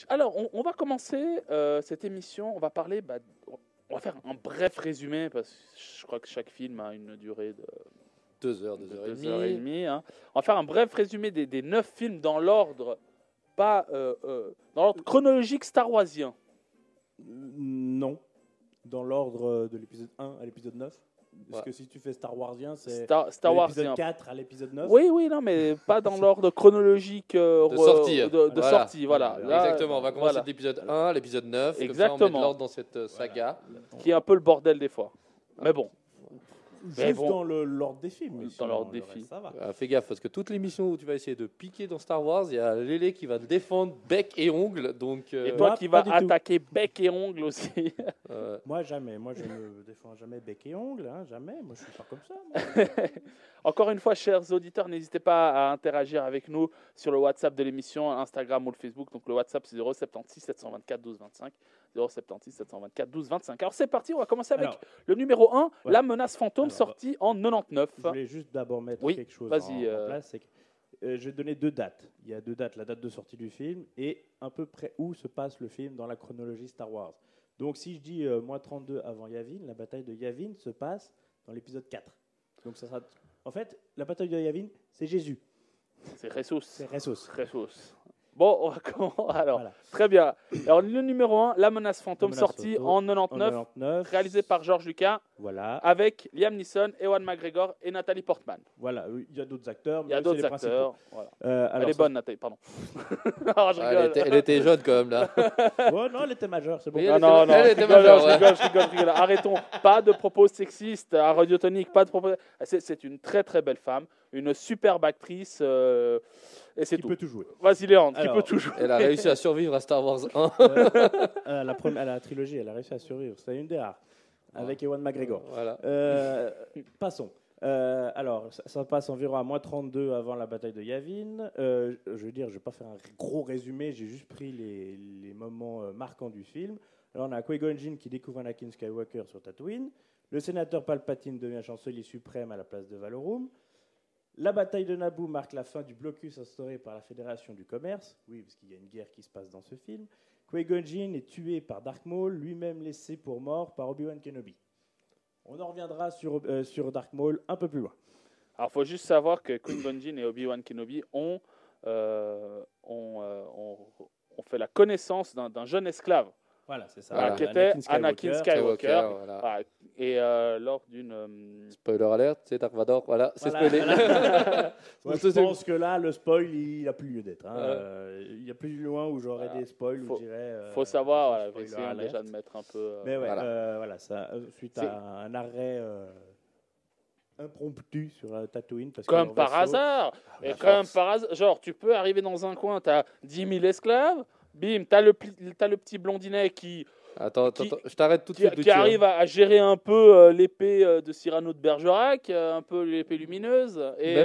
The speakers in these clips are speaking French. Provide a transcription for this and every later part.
Alors, on va commencer cette émission. On va parler. On va faire un bref résumé parce que je crois que chaque film a une durée de 2 heures et et demie. demie. Hein. On va faire un bref résumé des 9 films dans l'ordre, pas dans l'ordre chronologique star-warsien. Non. Dans l'ordre de l'épisode 1 à l'épisode 9. Parce que si tu fais Star Warsien, c'est Star de Warsien. l'épisode 4 à l'épisode 9. Oui, non, mais pas dans l'ordre chronologique De sortie. de sortie, voilà. Là, Exactement, on va commencer voilà. de l'épisode 1 à l'épisode 9. Exactement. Comme ça, on met de l'ordre dans cette saga. Qui est un peu le bordel des fois. Mais bon. Mais Juste bon. dans l'ordre des films. mais Dans sinon, l'ordre des le reste, films. ça va. Fais gaffe, parce que toute l'émission où tu vas essayer de piquer dans Star Wars, il y a Lélé qui va te défendre bec et ongle. Donc, Et toi, toi pas qui vas du tout. attaquer bec et ongle aussi. Moi, jamais. Moi, je ne défends jamais bec et ongle. Hein, jamais. Moi, je suis pas comme ça. moi. Encore une fois, chers auditeurs, n'hésitez pas à interagir avec nous sur le WhatsApp de l'émission, Instagram ou le Facebook. Donc le WhatsApp, c'est 076 724 12 25. 076 724 12 25. Alors c'est parti, on va commencer avec Alors, le numéro 1, voilà. La menace fantôme, Alors, sorti en 99. je voulais juste d'abord mettre Oui, quelque chose vas-y, en place. C'est que, je vais donner 2 dates. Il y a 2 dates, la date de sortie du film et à peu près où se passe le film dans la chronologie Star Wars. Donc si je dis moins 32 avant Yavin, la bataille de Yavin se passe dans l'épisode 4. Donc ça sera... En fait, la bataille de Yavin, c'est Jésus. C'est Jesus. C'est Ressos. Jesus. Bon, on va commencer. Alors, Voilà. très bien. Alors le numéro 1, La menace fantôme, La menace sorti fantôme, en En 99, 99. réalisé par George Lucas, Voilà. avec Liam Neeson, Ewan McGregor et Nathalie Portman. Voilà. Il y a d'autres acteurs. Il y a mais d'autres c'est les principaux. acteurs. Voilà. Alors, Elle est ça- bonne, Nathalie, pardon. Non, je rigole. elle était jeune quand même là. Oh, non, elle était majeure, c'est bon. Oui, Ah elle non, était- non, elle je était rigole, majeure, je ouais. rigole, je rigole. Arrêtons. Pas de propos sexistes à Radiotonique, pas de propos. C'est une très très belle femme, une superbe actrice, et c'est Qui tout. peut tout jouer. Vas-y, Léandre, qui Alors, peut tout jouer. Elle a réussi à survivre à Star Wars 1. La trilogie, elle a réussi à survivre. C'est une des rares. Avec Ewan McGregor. Voilà. Passons. Alors, ça passe environ à moins 32 avant la bataille de Yavin. Je veux dire, je ne vais pas faire un gros résumé, j'ai juste pris les moments marquants du film. Alors, on a Qui-Gon Jinn qui découvre Anakin Skywalker sur Tatooine. Le sénateur Palpatine devient chancelier suprême à la place de Valorum. La bataille de Naboo marque la fin du blocus instauré par la Fédération du Commerce. Oui, parce qu'il y a une guerre qui se passe dans ce film. Qui-Gon Jinn est tué par Darth Maul, lui-même laissé pour mort par Obi-Wan Kenobi. On en reviendra sur Darth Maul un peu plus loin. Alors, il faut juste savoir que Qui-Gon Jinn et Obi-Wan Kenobi ont fait la connaissance d'un jeune esclave, Voilà, c'est ça. qui était Anakin Skywalker. Voilà. Voilà. Et lors d'une... Spoiler alert, c'est Dark Vador. Voilà, c'est Voilà, spoilé. voilà. Moi, je C'est- pense que là, le spoil, il n'a plus lieu d'être. Hein. Ouais. Il y a plus loin où j'aurais Voilà. des spoils où Faut- je dirais. faut savoir, voilà, spoiler essayons alert. déjà de mettre un peu... Mais ouais, Voilà. voilà, ça, suite C'est- à un arrêt impromptu sur Tatooine. Parce que Comme leur par vaisseau- hasard. Et la comme force. par hasard, genre, tu peux arriver dans un coin, tu as 10 000 esclaves, bim, tu as le petit blondinet qui Attends, Qui- je t'arrête tout de suite. qui Lucie, hein. arrive à gérer un peu l'épée de Cyrano de Bergerac, un peu l'épée lumineuse. Et,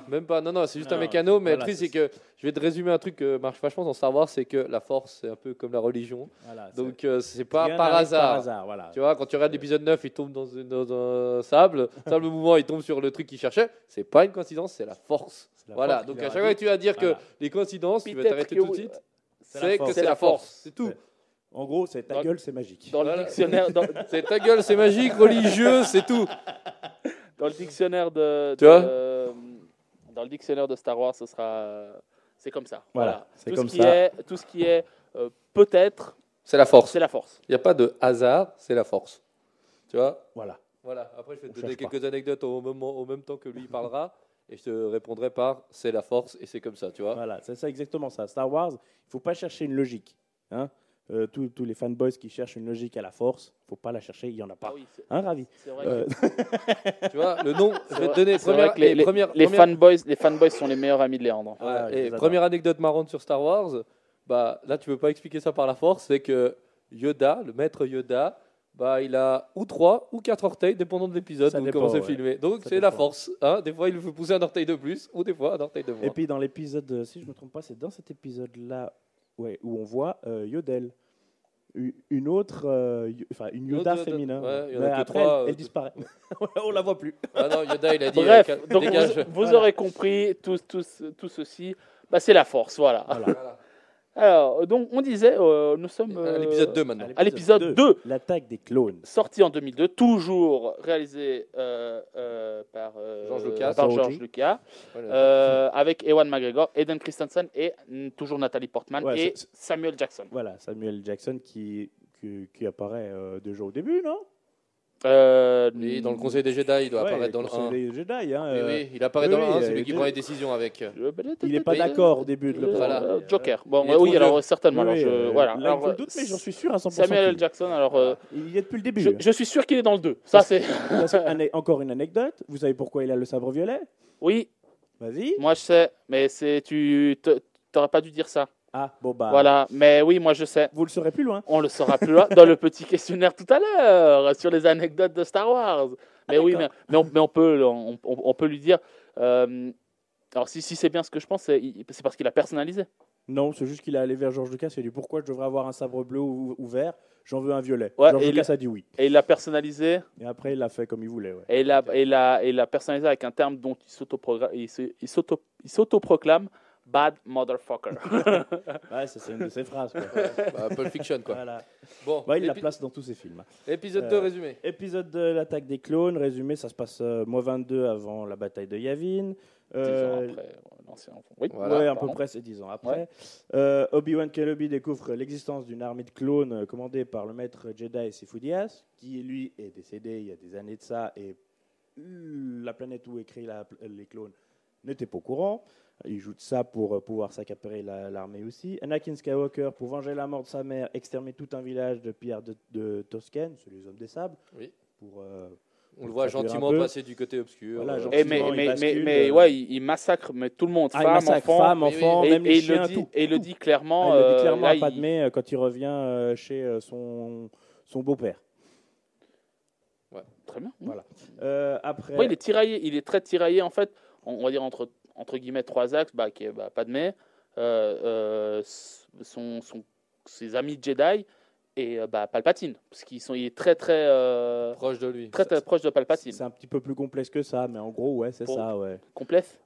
Même pas. Non, c'est juste un Non, mécano. Mais voilà, le truc, c'est c'est que je vais te résumer un truc qui marche vachement dans Star Wars, c'est que la force, c'est un peu comme la religion. Voilà, Donc, c'est pas rien par n'arrive hasard. Par hasard, voilà. Tu vois, quand tu regardes l'épisode 9, il tombe dans un sable mouvement, il tombe sur le truc qu'il cherchait. C'est pas une coïncidence, c'est la force. C'est la Voilà, force donc qui à leur chaque a fois dit. que tu vas dire Voilà. que les coïncidences, tu vas Peut-être t'arrêter que tout de oui. suite. C'est la C'est que force. c'est la force. C'est tout. Ouais. En gros, c'est ta Dans- gueule, c'est magique. dans le Voilà. dictionnaire, C'est ta gueule, c'est magique, religieux, c'est tout. dans le dictionnaire Tu vois dans le dictionnaire de Star Wars, ce sera, c'est comme ça. Voilà, c'est tout comme ce qui ça. est, tout ce qui est peut-être, C'est la force. c'est la force. Il n'y a pas de hasard, c'est la force. Tu vois Voilà. Voilà. Après, je vais te On donner cherche quelques anecdotes au même temps que lui il parlera. Et je te répondrai par c'est la force et c'est comme ça, tu vois. Voilà, c'est ça exactement ça. Star Wars, il ne faut pas chercher une logique. Hein. Tous les fanboys qui cherchent une logique à la force, il ne faut pas la chercher, il n'y en a pas. Ah oui, Hein, Ravi c'est vrai. Euh, Tu vois, le nom, je vais te donner C'est vrai que les fanboys sont les meilleurs amis de Léandre. Ouais, Ah, je les et adore. première anecdote marrante sur Star Wars, bah là tu peux pas expliquer ça par la force, c'est que Yoda, le maître Yoda, bah il a ou 3 ou 4 orteils, dépendant de l'épisode Ça ou dépend, comment c'est ouais. filmé. Donc Ça c'est la dépend. force. Hein. Des fois il faut pousser un orteil de plus, ou des fois un orteil de moins. Et puis dans l'épisode, si je ne me trompe pas, c'est dans cet épisode-là ouais, où on voit Yodel. Une autre, une Yoda Yoda, féminin. ouais, il y en a Mais que après, 3, elle disparaît. On la voit plus. Ah non, Yoda il a dit Bref, donc dégage. vous aurez compris tout ceci. Bah, c'est la force, voilà. Voilà. Voilà. Alors, donc, on disait, nous sommes À l'épisode 2 maintenant. à l'épisode 2. L'attaque des clones. Sorti en 2002, toujours réalisé par George Lucas. par George Lucas, Voilà. avec Ewan McGregor, Hayden Christensen et toujours Nathalie Portman Ouais, et c'est- Samuel Jackson. Voilà, Samuel Jackson qui apparaît déjà au début, non? Oui, dans le Conseil des Jedi, il doit apparaître dans le 1. Les Jedi, hein, Oui, oui, il apparaît dans le 1, celui qui déjà- prend les décisions avec. Il n'est pas d'accord au début de le Voilà. prendre. Joker. Bon, Il est oui, trop alors vieux. certainement. Oui, Alors, oui, voilà. Là, Alors, il faut le doute, mais j'en suis sûr à 100%. Samuel L. qu'il- Jackson, alors, Il y est depuis le début. je suis sûr qu'il est dans le 2. Ça, c'est. Parce que, encore une anecdote. Vous savez pourquoi il a le sabre violet? Oui, Vas-y. moi je sais, mais tu t'aurais pas dû dire ça. Ah, bon, bah. Voilà, mais oui, moi je sais. Vous le saurez plus loin. On le saura plus loin dans le petit questionnaire tout à l'heure sur les anecdotes de Star Wars. Mais oui, d'accord. mais on peut lui dire. Alors si c'est bien ce que je pense, c'est parce qu'il a personnalisé. Non, c'est juste qu'il est allé vers George Lucas et il a dit pourquoi je devrais avoir un sabre bleu ou vert? J'en veux un violet. Ouais, George et Lucas a dit oui. Et il l'a personnalisé. Et après, il l'a fait comme il voulait. Ouais. Et il l'a personnalisé avec un terme dont il s'autoproclame Bad Motherfucker. Ouais, ça, c'est une de ses phrases. Quoi. Bah, Pulp Fiction, quoi. Voilà. Bon, Ouais, il la place dans tous ses films. épisode 2 résumé. Épisode de l'attaque des clones, résumé, ça se passe mois 22 avant la bataille de Yavin. 10 ans après l'ancien. Oui, Voilà, ouais, à pardon. peu près, c'est 10 ans après. Obi-Wan Kenobi découvre l'existence d'une armée de clones commandée par le maître Jedi Sifu Dyas, qui lui est décédé il y a des années de ça, et la planète où est créée les clones n'était pas au courant. Il joue de ça pour pouvoir s'accaparer l'armée aussi. Anakin Skywalker, pour venger la mort de sa mère, extermine tout un village de pierre de Tosken, c'est les hommes des sables. Oui. Pour, On le voit traduire un gentiment peu. passer du côté obscur. Voilà, Et gentiment, il bascule, ouais, il massacre mais tout le monde, il femmes, massacre enfants. femmes, enfants, et, même et les il chiens, le dit, tout. et il le dit clairement. Il le dit clairement là, à Padmé quand il revient chez son beau-père. Très bien. Voilà. Après, Ouais, il est tiraillé, il est très tiraillé en fait. On va dire entre guillemets trois axes, qui est Padmé, ses amis Jedi et Palpatine, parce il est très Proche de lui. très proche de Palpatine. c'est un petit peu plus complexe que ça, mais en gros, ouais, c'est Pour- ça, ouais. Complexe.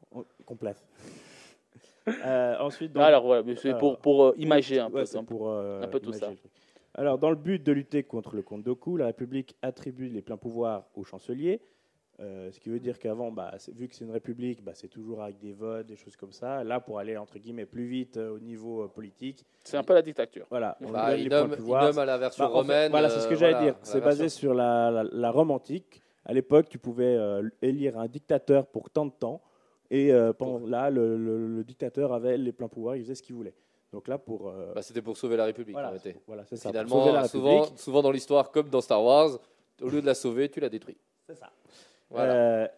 Complexe. Ensuite, donc, Alors voilà, mais c'est alors, pour imager un ouais, peu. c'est pour un peu tout imaginer ça. le truc. Alors, dans le but de lutter contre le comte Dooku, la République attribue les pleins pouvoirs au chancelier. Ce qui veut dire qu'avant, vu que c'est une république, c'est toujours avec des votes, des choses comme ça. Là, pour aller entre guillemets plus vite au niveau politique, C'est un peu la dictature. voilà, on Bah, lui donne il les points de nomme pouvoir. à la version En fait, romaine. voilà, c'est ce que j'allais voilà, dire. la C'est basé version. sur la Rome antique. À l'époque, tu pouvais élire un dictateur pour tant de temps. Et là, le dictateur avait les pleins pouvoirs, il faisait ce qu'il voulait. Donc là, pour. Bah, c'était pour sauver la République. voilà, en réalité. voilà, c'est ça. Pour sauver Finalement, la République. souvent dans l'histoire, comme dans Star Wars, au lieu de la sauver, tu la détruis. C'est ça. Voilà.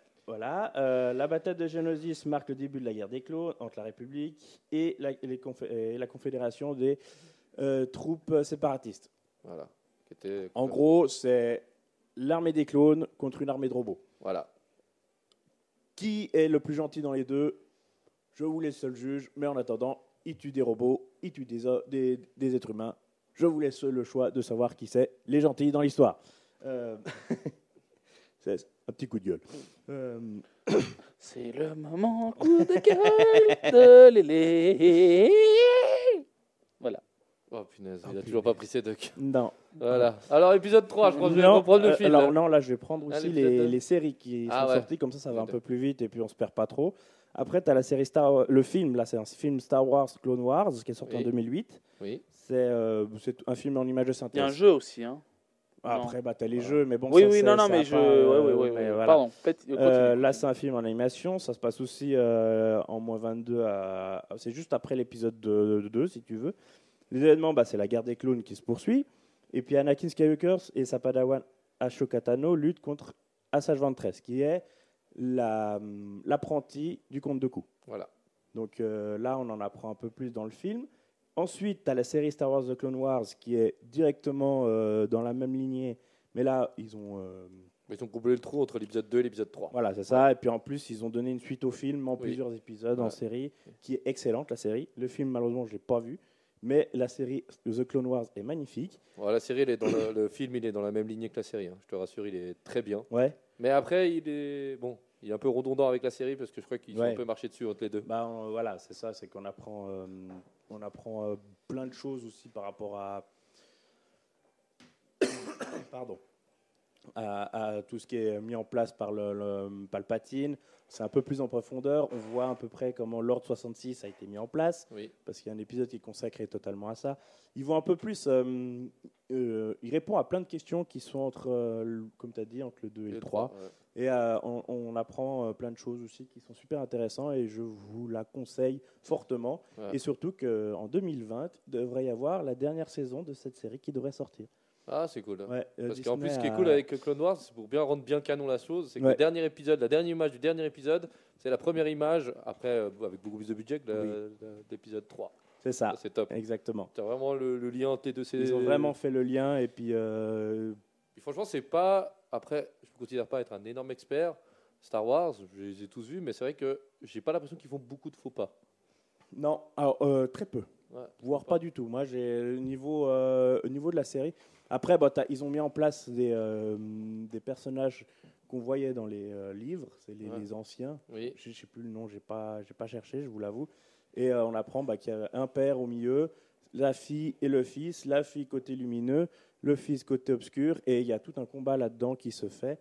La bataille de Geonosis marque le début de la guerre des clones entre la République et la Confédération des troupes séparatistes. Voilà. Qui était- En gros, c'est l'armée des clones contre une armée de robots. Voilà. Qui est le plus gentil dans les deux? Je vous laisse seul juge, mais en attendant, il tue des robots, il tue des êtres humains. Je vous laisse le choix de savoir qui c'est les gentils dans l'histoire. C'est un petit coup de gueule. C'est le moment coup de gueule de Lélé. Voilà. Oh punaise, il a toujours pas pris ses ducks. Non. Voilà. Alors, épisode 3, je crois que je vais Non, reprendre le fil. alors non, là je vais prendre Ah, aussi l'épisode deux. les séries qui Ah sont ouais. sorties, comme ça va un Deux. peu plus vite et puis on se perd pas trop. Après, tu as la série le film, là c'est un film Star Wars Clone Wars qui est sorti Oui. en 2008. Oui. C'est un film en image de Il y synthèse. a un jeu aussi. Hein. Après, tu as les Voilà. jeux, mais bon, Oui, ça, oui, c'est- non, ça mais a je. pas, Oui, mais voilà. Pardon. Continue. Là, c'est un film en animation. Ça se passe aussi en moins 22 c'est juste après l'épisode 2, si tu veux. Les événements, c'est la guerre des clones qui se poursuit. Et puis Anakin Skywalker et sa padawan Ashoka Tano luttent contre Asajj Ventress, qui est l'apprenti du comte Dooku. Voilà. Donc là, on en apprend un peu plus dans le film. Ensuite, tu as la série Star Wars The Clone Wars qui est directement dans la même lignée. Mais là, ils ont... Ils ont comblé le trou entre l'épisode 2 et l'épisode 3. voilà, c'est ça. Et puis en plus, ils ont donné une suite au film en Oui. plusieurs épisodes en Ouais. série, qui est excellente, la série. Le film, malheureusement, je ne l'ai pas vu. Mais la série The Clone Wars est magnifique. Voilà, la série, elle est dans le film, il est dans la même lignée que la série. Hein. Je te rassure, il est très bien. Ouais. Mais après, il est un peu redondant avec la série parce que je crois qu'ils ont Ouais. un peu marché dessus entre les deux. Voilà, c'est ça. C'est qu'on apprend... On apprend plein de choses aussi par rapport à, pardon, à tout ce qui est mis en place par le Palpatine. C'est un peu plus en profondeur. On voit à peu près comment l'Ordre 66 a été mis en place, Oui. parce qu'il y a un épisode qui est consacré totalement à ça. Ils vont un peu plus... il répond à plein de questions qui sont entre, comme tu as dit, entre le 2 et le 3. Ouais. Et on apprend plein de choses aussi qui sont super intéressantes et je vous la conseille fortement. Ouais. Et surtout qu'en 2020, il devrait y avoir la dernière saison de cette série qui devrait sortir. Ah, c'est cool. Ouais, Parce qu'en plus, Disney ce qui est a- cool avec Clone Wars, c'est pour bien rendre bien canon la chose, c'est que Ouais. le dernier épisode, la dernière image du dernier épisode, c'est la première image, après, avec beaucoup plus de budget que l'épisode 3. C'est ça, Ça, c'est top. exactement. Tu as vraiment le lien entre les deux. Ils ont vraiment fait le lien et puis... Et franchement, c'est pas. Après, je ne considère pas être un énorme expert. Star Wars, je les ai tous vus, mais c'est vrai que j'ai pas l'impression qu'ils font beaucoup de faux pas. Non, alors, très peu. Ouais, Voire pas du tout. Moi, j'ai au niveau de la série. Après, ils ont mis en place des personnages qu'on voyait dans les livres, c'est les anciens. Oui. Je sais plus le nom, j'ai pas cherché, je vous l'avoue. Et on apprend qu'il y a un père au milieu, la fille et le fils, la fille côté lumineux, le fils côté obscur, et il y a tout un combat là-dedans qui se fait.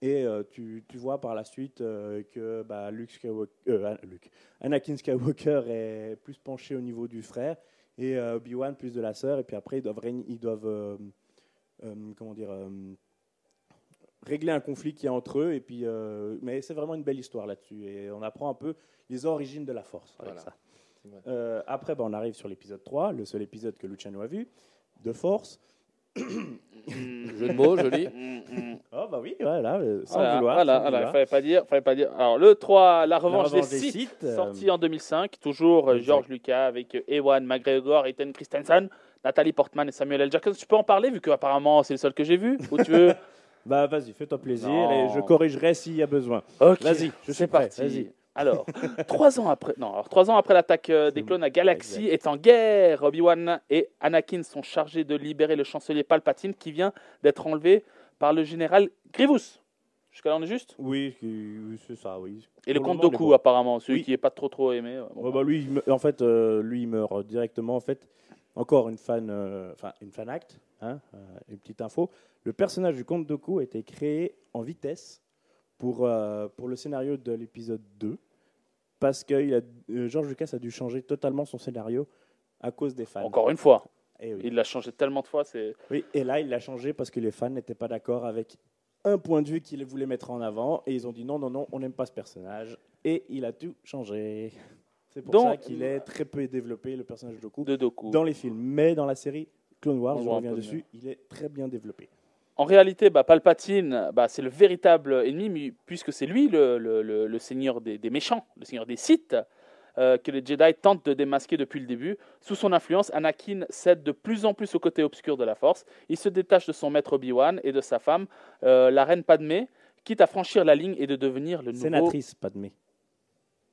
Et tu vois par la suite que Anakin Skywalker est plus penché au niveau du frère et Obi-Wan plus de la sœur. Et puis après, ils doivent régler un conflit qu'il y a entre eux. Et puis, mais c'est vraiment une belle histoire là-dessus. Et on apprend un peu les origines de la Force avec Voilà. ça. Après, on arrive sur l'épisode 3, le seul épisode que Luciano a vu, de Force. Jeu de mots, joli. Oh bah oui, voilà, sans Voilà, vouloir. voilà, sans voilà, vouloir. fallait pas dire. Alors, le 3, La Revanche des Revanche des Sith, Sith, sorti en 2005. Toujours exact. George Lucas avec Ewan McGregor, Hayden Christensen, Nathalie Portman et Samuel L. Jackson. Tu peux en parler, vu qu'apparemment, c'est le seul que j'ai vu. Ou tu veux Bah vas-y, fais-toi plaisir Non. et je corrigerai s'il y a besoin. Ok, Vas-y, je suis c'est prêt, parti. vas-y. Alors, 3 ans après l'attaque des clones, la galaxie est en guerre. Obi-Wan et Anakin sont chargés de libérer le chancelier Palpatine qui vient d'être enlevé par le général Grievous. Jusqu'à là, on est juste. Oui, c'est ça, oui. Et le Pour comte moment, on est Dooku, bon. apparemment, celui Oui. qui est pas trop aimé. Bon, Bah, lui, lui, il meurt directement. En fait, encore une fan act, hein, une petite info. Le personnage du comte Dooku a été créé en vitesse pour le scénario de l'épisode 2. Parce que George Lucas a dû changer totalement son scénario à cause des fans. encore une fois. Et oui. Il l'a changé tellement de fois. Oui, et là, il l'a changé parce que les fans n'étaient pas d'accord avec un point de vue qu'il voulait mettre en avant. Et ils ont dit non, on n'aime pas ce personnage. Et il a tout changé. C'est pour ça qu'il est très peu développé, le personnage de Dooku, dans les films. Mais dans la série Clone Wars, On je voit un reviens peu dessus, il est très bien développé. En réalité, Palpatine, c'est le véritable ennemi, puisque c'est lui le seigneur des méchants, le seigneur des Sith, que les Jedi tentent de démasquer depuis le début. Sous son influence, Anakin cède de plus en plus au côté obscur de la Force. Il se détache de son maître Obi-Wan et de sa femme, la reine Padmé, quitte à franchir la ligne et de devenir le nouveau... Sénatrice, Padmé.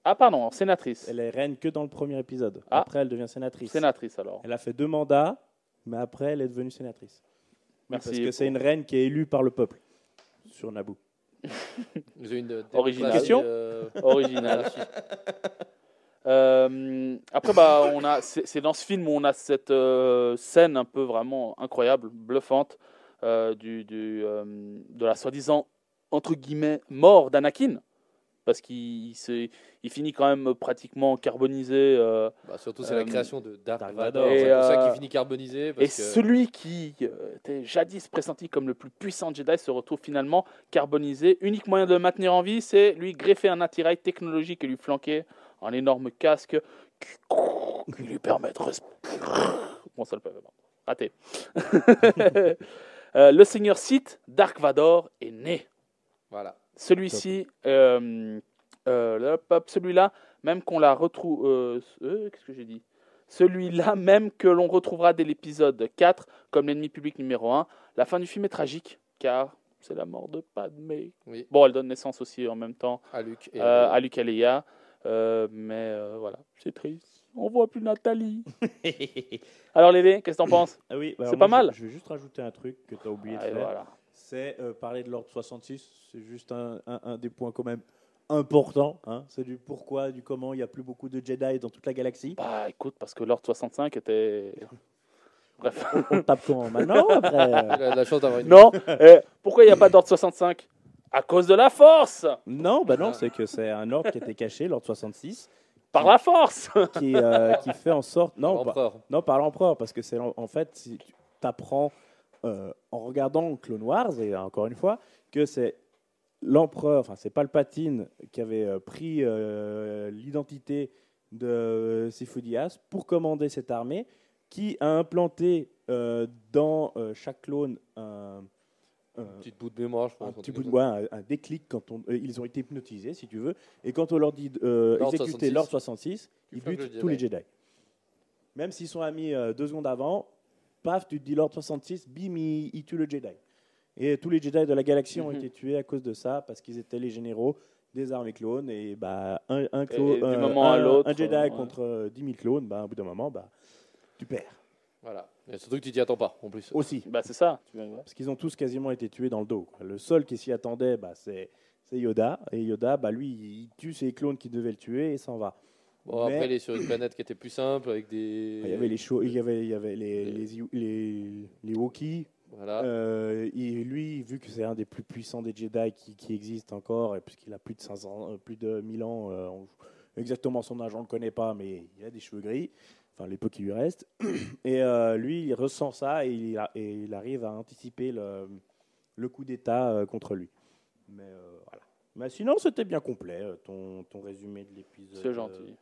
Ah pardon, sénatrice. Elle est reine que dans le premier épisode. Ah. Après, elle devient sénatrice. Sénatrice, alors. Elle a fait 2 mandats, mais après, elle est devenue sénatrice. Merci. Parce que c'est une reine qui est élue par le peuple sur Naboo. J'ai une Original. Question Original. Après, c'est dans ce film où on a cette scène un peu vraiment incroyable, bluffante, de la soi-disant, entre guillemets, mort d'Anakin. Parce qu'il finit quand même pratiquement carbonisé. Surtout, c'est la création de Dark Dark Vador. Vador. C'est Et, pour ça qu'il finit carbonisé. Parce Et celui qui était jadis pressenti comme le plus puissant Jedi se retrouve finalement carbonisé. Unique moyen de le maintenir en vie, c'est lui greffer un attirail technologique et lui flanquer un énorme casque qui lui permet de respirer. Bon, ça le peut. Raté. Le seigneur Sith, Dark Vador, est né. Voilà. Celui-ci, celui-là, même qu'on la retrouve... qu'est-ce que j'ai dit ? Celui-là, même que l'on retrouvera dès l'épisode 4, comme l'ennemi public numéro 1. La fin du film est tragique, car c'est la mort de Padmé. Oui. Bon, elle donne naissance aussi en même temps À Luke et à Luke et Leia. Mais voilà, c'est triste. On voit plus Nathalie. Alors, Lévé, qu'est-ce que t'en penses ? Ah oui, C'est pas mal. Je vais juste rajouter un truc que tu as oublié de Et faire. voilà. C'est parler de l'ordre 66. C'est juste un des points quand même important. Hein. C'est du pourquoi, du comment. Il n'y a plus beaucoup de Jedi dans toute la galaxie. Bah écoute, parce que l'ordre 65 était. Bref. On tape quand maintenant après. Il a de la chance d'avoir une. Non, pourquoi il n'y a pas d'ordre 65 ? À cause de la force. Non, bah non, c'est que c'est un ordre qui était caché, l'ordre 66, Par la force. qui fait en sorte. Non, L'empereur. non, par l'empereur, parce que c'est en fait, si tu apprends en regardant Clone Wars, et encore une fois, que c'est l'empereur, enfin, c'est Palpatine qui avait pris l'identité de Sifo Dyas pour commander cette armée, qui a implanté dans chaque clone Un petit bout de mémoire, je pense. un petit bout de un déclic quand ils ont été hypnotisés, si tu veux, et quand on leur dit exécuter 66. l'ordre 66, ils flingues butent le tous les Jedi. Jedi. Même s'ils sont amis 2 secondes avant, paf, tu te dis l'ordre 66, bim, ils tuent le Jedi. Et tous les Jedi de la galaxie ont été tués à cause de ça, parce qu'ils étaient les généraux des armées clones, et bah, un Jedi ouais. contre 10 000 clones, bah, au bout d'un moment, bah, tu perds. Voilà. Et surtout que tu t'y attends pas, en plus. Aussi. Bah c'est ça. Tu vois, ouais. Parce qu'ils ont tous quasiment été tués dans le dos. Le seul qui s'y attendait, bah, c'est Yoda. Et Yoda, bah, lui, il tue ses clones qui devaient le tuer et s'en va. Bon, Mais- après, il est sur une planète qui était plus simple, avec des. Il y avait les Wookiees. Voilà. Et lui, vu que c'est un des plus puissants des Jedi qui existent encore, et puisqu'il a plus de 500, plus de 1000 ans, exactement son âge, on ne le connaît pas, mais il a des cheveux gris, enfin les peu qui lui restent. Et lui, il ressent ça et il arrive à anticiper le coup d'État contre lui. Mais voilà. Mais sinon, c'était bien complet, ton résumé de l'épisode. C'est gentil.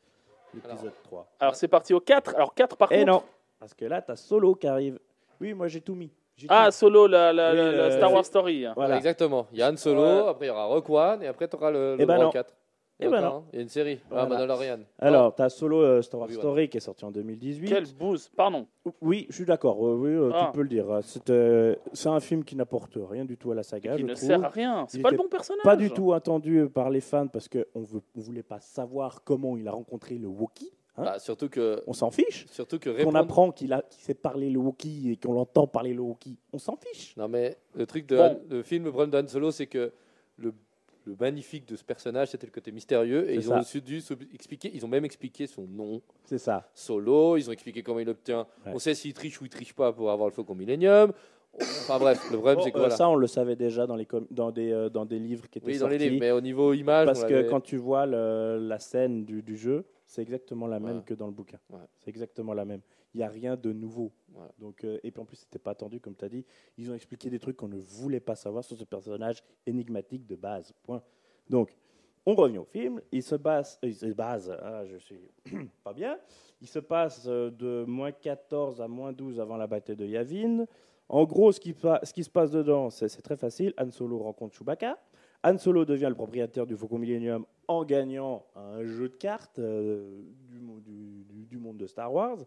L'épisode 3. Alors c'est parti au 4. Alors 4 par Et contre. non, parce que là, tu as Solo qui arrive. Oui, moi j'ai tout mis. J'ai Ah, tout. Solo, la Oui, Star Wars Story. Voilà. Exactement. Il y a Han Solo, Ouais. après il y aura Rogue One, et après tu auras le Eh ben Roi non. 4. Eh ben Encore, non. hein. Il y a une série. Voilà. Ah, Mandalorian. Alors, tu as Solo Star Wars Oui, Story qui est sorti en 2018. Quelle bouse. Pardon. Oui, je suis d'accord. Oui, Ah. tu peux le dire. C'est un film qui n'apporte rien du tout à la saga, Qui je ne trouve. sert à rien. C'est Il pas le était bon personnage. Pas du tout attendu par les fans parce qu'on ne voulait pas savoir comment il a rencontré le Wookiee. Hein. Bah, surtout que On s'en fiche. Surtout que Qu'on répondre... apprend qu'il sait parler le Wookiee et qu'on l'entend parler le Wookiee, on s'en fiche. Non mais le truc de Bon. le film, le problème de Han Solo, c'est que le magnifique de ce personnage, c'était le côté mystérieux. Et C'est ils ça. ont aussi dû expliquer, ils ont même expliqué son nom, C'est ça. Solo, ils ont expliqué comment il l'obtient. Ouais. On sait s'il triche ou il triche pas pour avoir le Faucon Millennium. Enfin bref, le problème Bon, c'est que voilà. Ça, on le savait déjà dans des livres qui étaient Oui, dans les sortis. livres, mais au niveau image, Parce on que l'avait- quand tu vois la scène du jeu, c'est exactement la même Ouais. que dans le bouquin. Ouais. C'est exactement la même. Il n'y a rien de nouveau. Voilà. Donc, et puis en plus, c'était pas attendu, comme tu as dit. Ils ont expliqué des trucs qu'on ne voulait pas savoir sur ce personnage énigmatique de base. Point. Donc, on revient au film. Il se base, je suis pas bien. Il se passe de moins 14 à moins 12 avant la bataille de Yavin. En gros, ce qui se passe dedans, c'est très facile. Han Solo rencontre Chewbacca. Han Solo devient le propriétaire du Faucon Millennium en gagnant un jeu de cartes du monde de Star Wars.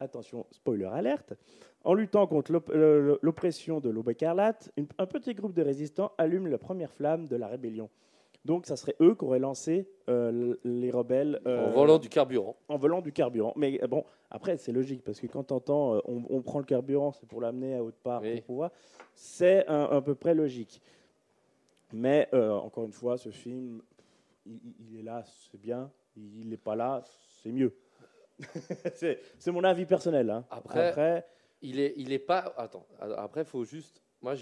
Attention, spoiler alerte, en luttant contre l'oppression de l'Aube écarlate, un petit groupe de résistants allume la première flamme de la rébellion. Donc, ça serait eux qui auraient lancé les rebelles en volant du carburant. en volant du carburant. Mais bon, après, c'est logique, parce que quand tu entends on prend le carburant, c'est pour l'amener à autre part Oui. pour pouvoir, c'est à peu près logique. Mais encore une fois, ce film, il est là, c'est bien. Il n'est pas là, c'est mieux. c'est mon avis personnel. Hein. Après, il est pas. Attends. Après, faut juste. Moi,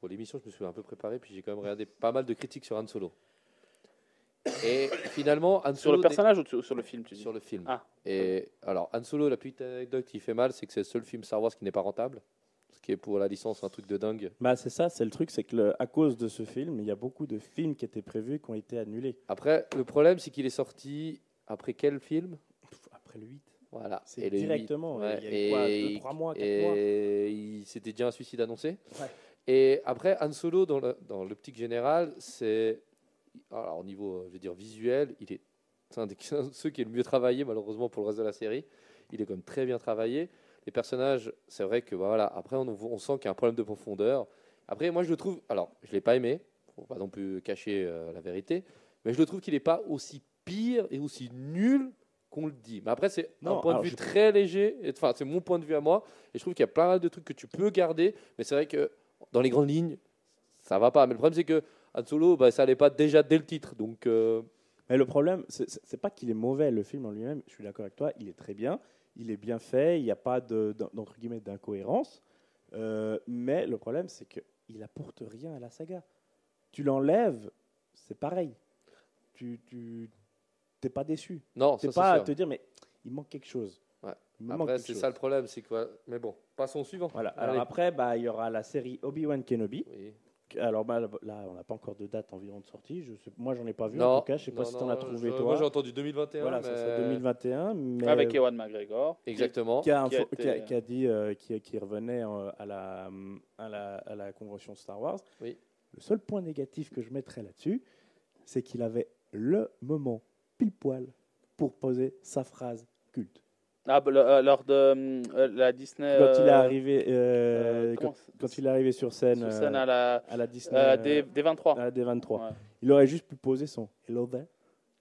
pour l'émission, je me suis un peu préparé, puis j'ai quand même regardé pas mal de critiques sur Han Solo. Et finalement, Han Sur Solo le personnage ou sur le film, tu dis sur le film. Ah. Et alors, Han Solo, la petite anecdote qui fait mal, c'est que c'est le seul film Star Wars qui n'est pas rentable. Ce qui est pour la licence un truc de dingue. Bah, c'est ça, c'est le truc, c'est que à cause de ce film, il y a beaucoup de films qui étaient prévus qui ont été annulés. Après, le problème, c'est qu'il est sorti après quel film? Après le 8. Voilà. C'est Et le 8, directement. ouais, Il y a quoi, 2, 3 mois, 4 mois. et c'était déjà un suicide annoncé. Ouais. Et après, Han Solo, dans l'optique générale, c'est. Alors, au niveau, je veux dire, visuel, c'est un de ceux qui est le mieux travaillé, malheureusement, pour le reste de la série. Il est quand même très bien travaillé. Les personnages, c'est vrai que voilà. Après, on sent qu'il y a un problème de profondeur. Après, moi, je le trouve. Alors, je ne l'ai pas aimé. Il ne faut pas non plus cacher la vérité. Mais je le trouve qu'il n'est pas aussi pire et aussi nul qu'on le dit. Mais après, c'est Non, un point de alors, vue très léger. Enfin, c'est mon point de vue à moi. Et je trouve qu'il y a plein de trucs que tu peux garder. Mais c'est vrai que dans les grandes lignes, ça va pas. Mais le problème, c'est que Han Solo, bah, ça allait pas déjà dès le titre. Donc, Mais le problème, c'est pas qu'il est mauvais, le film en lui-même, je suis d'accord avec toi, il est très bien, il est bien fait, il n'y a pas d'entre guillemets d'incohérence. Mais le problème, c'est qu'il apporte rien à la saga. Tu l'enlèves, c'est pareil. Tu t'es pas déçu. non, T'es ça pas c'est à sûr. te dire, mais il manque quelque chose. Ouais. Il me manque Après, quelque c'est chose. ça le problème, c'est que. Mais bon, passons au suivant. Voilà. Allez. Alors après, bah, il y aura la série Obi-Wan Kenobi. Oui. Alors bah, là, on n'a pas encore de date environ de sortie. Moi, j'en ai pas vu Non, en tout cas. Je sais pas si tu en as trouvé toi. Moi, j'ai entendu 2021. Voilà, mais... ça serait 2021. Mais Avec Ewan McGregor. Exactement. qui a dit qu'il revenait à la convention Star Wars. Oui. Le seul point négatif que je mettrais là-dessus, c'est qu'il avait le moment pile poil pour poser sa phrase culte. Ah, lors de la Disney. Quand il est arrivé, quand il est arrivé sur scène, sur scène à la Disney D23. à la D23, Ouais. il aurait juste pu poser son Hello there.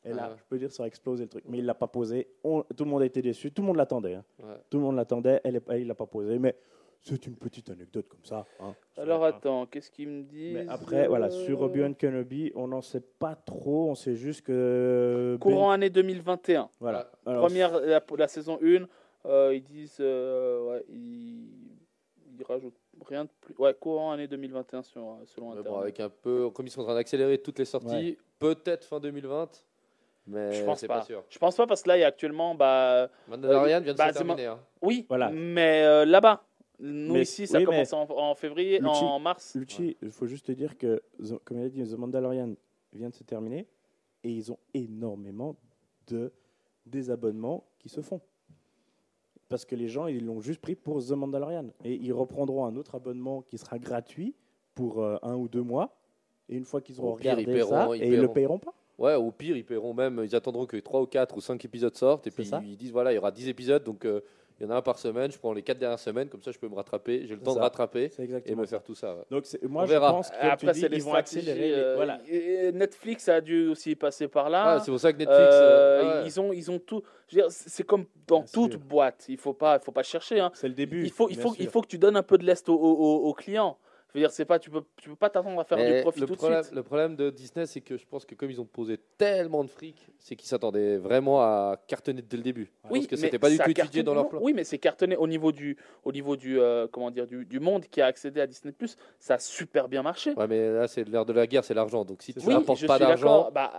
Et là, Ouais. je peux dire, ça aurait explosé le truc. Mais il l'a pas posé. Tout le monde a été déçu. Tout le monde l'attendait. Hein. Ouais. Tout le monde l'attendait. Il l'a pas posé. Mais c'est une petite anecdote comme ça. Hein. Alors attends, qu'est-ce qu'ils me disent? Mais après, voilà, sur Obi-Wan Kenobi, on n'en sait pas trop. On sait juste que Courant année 2021. Voilà. Alors, Première, la saison 1, ils disent, ouais, ils rajoutent rien de plus. Ouais, courant année 2021 selon Mais Internet. bon, avec un peu, comme ils sont en train d'accélérer toutes les sorties, Ouais. peut-être fin 2020, mais Je pense c'est pas. pas sûr. Je pense pas parce que là, il y a actuellement, Mandalorian vient de bah, se terminer. Hein. oui, Voilà. mais là-bas, nous Mais- ici, ça oui, commence en février, Lucci- en mars. Lucci, il faut juste te dire que, comme il a dit, The Mandalorian vient de se terminer et ils ont énormément de désabonnements qui se font. Parce que les gens, ils l'ont juste pris pour The Mandalorian. Et ils reprendront un autre abonnement qui sera gratuit pour 1 ou 2 mois. Et une fois qu'ils auront Au pire, regardé ils paieront- ça, ils et ils ne le paieront. payeront pas. Ouais, au pire, ils paieront même, ils attendront que 3 ou 4 ou 5 épisodes sortent, et C'est puis ça. ils disent voilà, il y aura 10 épisodes, donc il y en a un par semaine, je prends les 4 dernières semaines, comme ça je peux me rattraper, j'ai le C'est temps de ça. rattraper C'est et exactement me ça. faire tout ça. Ouais. Donc moi, On je verra. pense que Après, tu dis, c'est les ils vont stratégies. accélérer. Voilà. Et Netflix a dû aussi passer par là. Ah, c'est pour ça que Netflix. Ouais. Ils ont tout. Je veux dire, c'est comme dans Bien toute sûr. boîte. Il faut pas chercher. Hein. C'est le début. Il faut que tu donnes un peu de lest aux clients. Je veux dire, c'est pas, tu peux pas t'attendre à faire Mais du profit tout de suite. le problème de Disney, c'est que je pense que comme ils ont posé tellement de fric, c'est qu'ils s'attendaient vraiment à cartonner dès le début. Oui, parce que mais c'était pas du ça tout étudié cartonne- dans leur non, plan. Oui, mais c'est cartonné au niveau du comment dire, du monde qui a accédé à Disney+. Ça a super bien marché. Ouais, mais là, c'est l'heure de la guerre, c'est l'argent. Donc si tu Oui, n'apportes je pas suis d'argent, d'accord. Bah,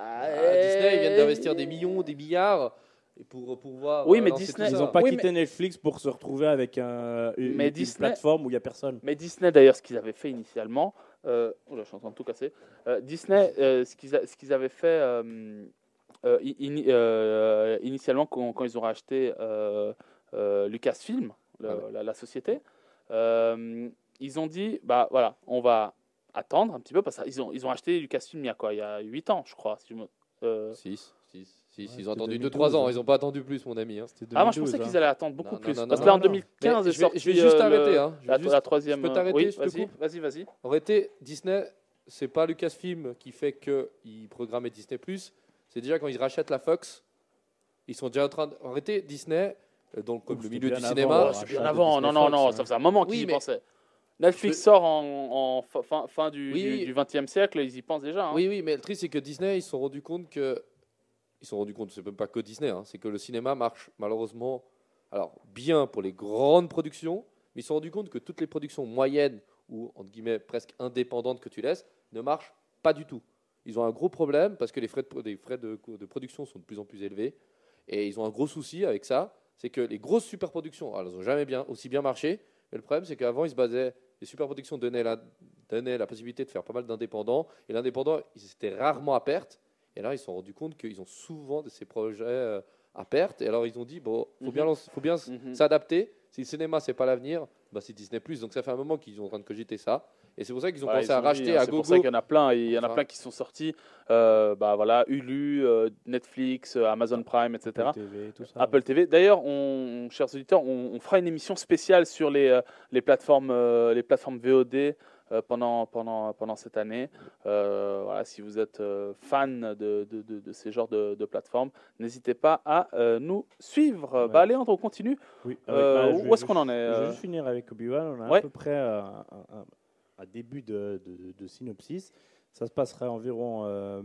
Disney, ils viennent d'investir des millions, des milliards et pour pouvoir. Oui, mais lancer Disney- tout Ils ça. n'ont pas Oui, quitté Netflix pour se retrouver avec une Disney- plateforme où il n'y a personne. Mais Disney, d'ailleurs, ce qu'ils avaient fait initialement, oula, je suis en train de tout casser. Disney, ce qu'ils avaient fait initialement quand ils ont racheté Lucasfilm, la société, ils ont dit, bah voilà, on va attendre un petit peu parce qu'ils ont acheté Lucasfilm il y a quoi, il y a 8 ans, je crois. Si je me- 6. Ouais, Ils c'était ont attendu 2012, 2-3 ans. hein. Ils n'ont pas attendu plus, mon ami. Hein. Ah, moi je pensais 2012, qu'ils allaient attendre beaucoup Non, plus. non, non, Parce non, que là, en non. 2015 Mais est je vais sorti juste arrêter, hein. Je vais la juste- troisième. je peux t'arrêter, Oui, je te coupe vas-y. En réalité, Disney, c'est pas Lucasfilm qui fait qu'ils programmaient Disney+. C'est déjà quand ils rachètent la Fox, ils sont déjà en train de... En réalité, Disney, comme le c'était milieu bien du avant, cinéma... ouais. C'est bien rachat de avant, Disney non, Fox, hein. ça faisait un moment qu'ils Oui, y mais- pensaient. Netflix sort en fin du Oui. du XXe siècle, ils y pensent déjà. Hein. Oui, mais le triste, c'est que Disney, ils se sont rendus compte que... Ils se sont rendus compte, c'est même pas que Disney, hein, c'est que le cinéma marche malheureusement alors bien pour les grandes productions, mais ils se sont rendus compte que toutes les productions moyennes ou entre guillemets presque indépendantes que tu laisses ne marchent pas du tout. Ils ont un gros problème parce que les frais de production sont de plus en plus élevés et ils ont un gros souci avec ça, c'est que les grosses superproductions, alors, elles n'ont jamais aussi bien marché, mais le problème c'est qu'avant ils se basaient, les superproductions donnaient la possibilité de faire pas mal d'indépendants et l'indépendant ils étaient rarement à perte. Et là, ils se sont rendus compte qu'ils ont souvent de ces projets à perte. Et alors, ils ont dit, bon, faut bien s'adapter. Si le cinéma, c'est pas l'avenir, bah, c'est Disney+. Donc, ça fait un moment qu'ils sont en train de cogiter ça. Et c'est pour ça qu'ils ont Voilà, pensé ils à ont dit, racheter hein, à c'est pour ça gogo. qu'il y en a plein. Il y en a Enfin. plein qui sont sortis. Bah voilà, Hulu, Netflix, Amazon Prime, etc. Apple TV, tout ça. Apple TV. D'ailleurs, chers auditeurs, on fera une émission spéciale sur les plateformes VOD pendant cette année. Voilà, si vous êtes fan de ces genres de plateformes, n'hésitez pas à nous suivre. Ouais. Bah, allez, on continue. Oui, Où est-ce qu'on en est Je vais juste finir avec Obi-Wan. On a Ouais. à peu près un début de synopsis. Ça se passerait environ à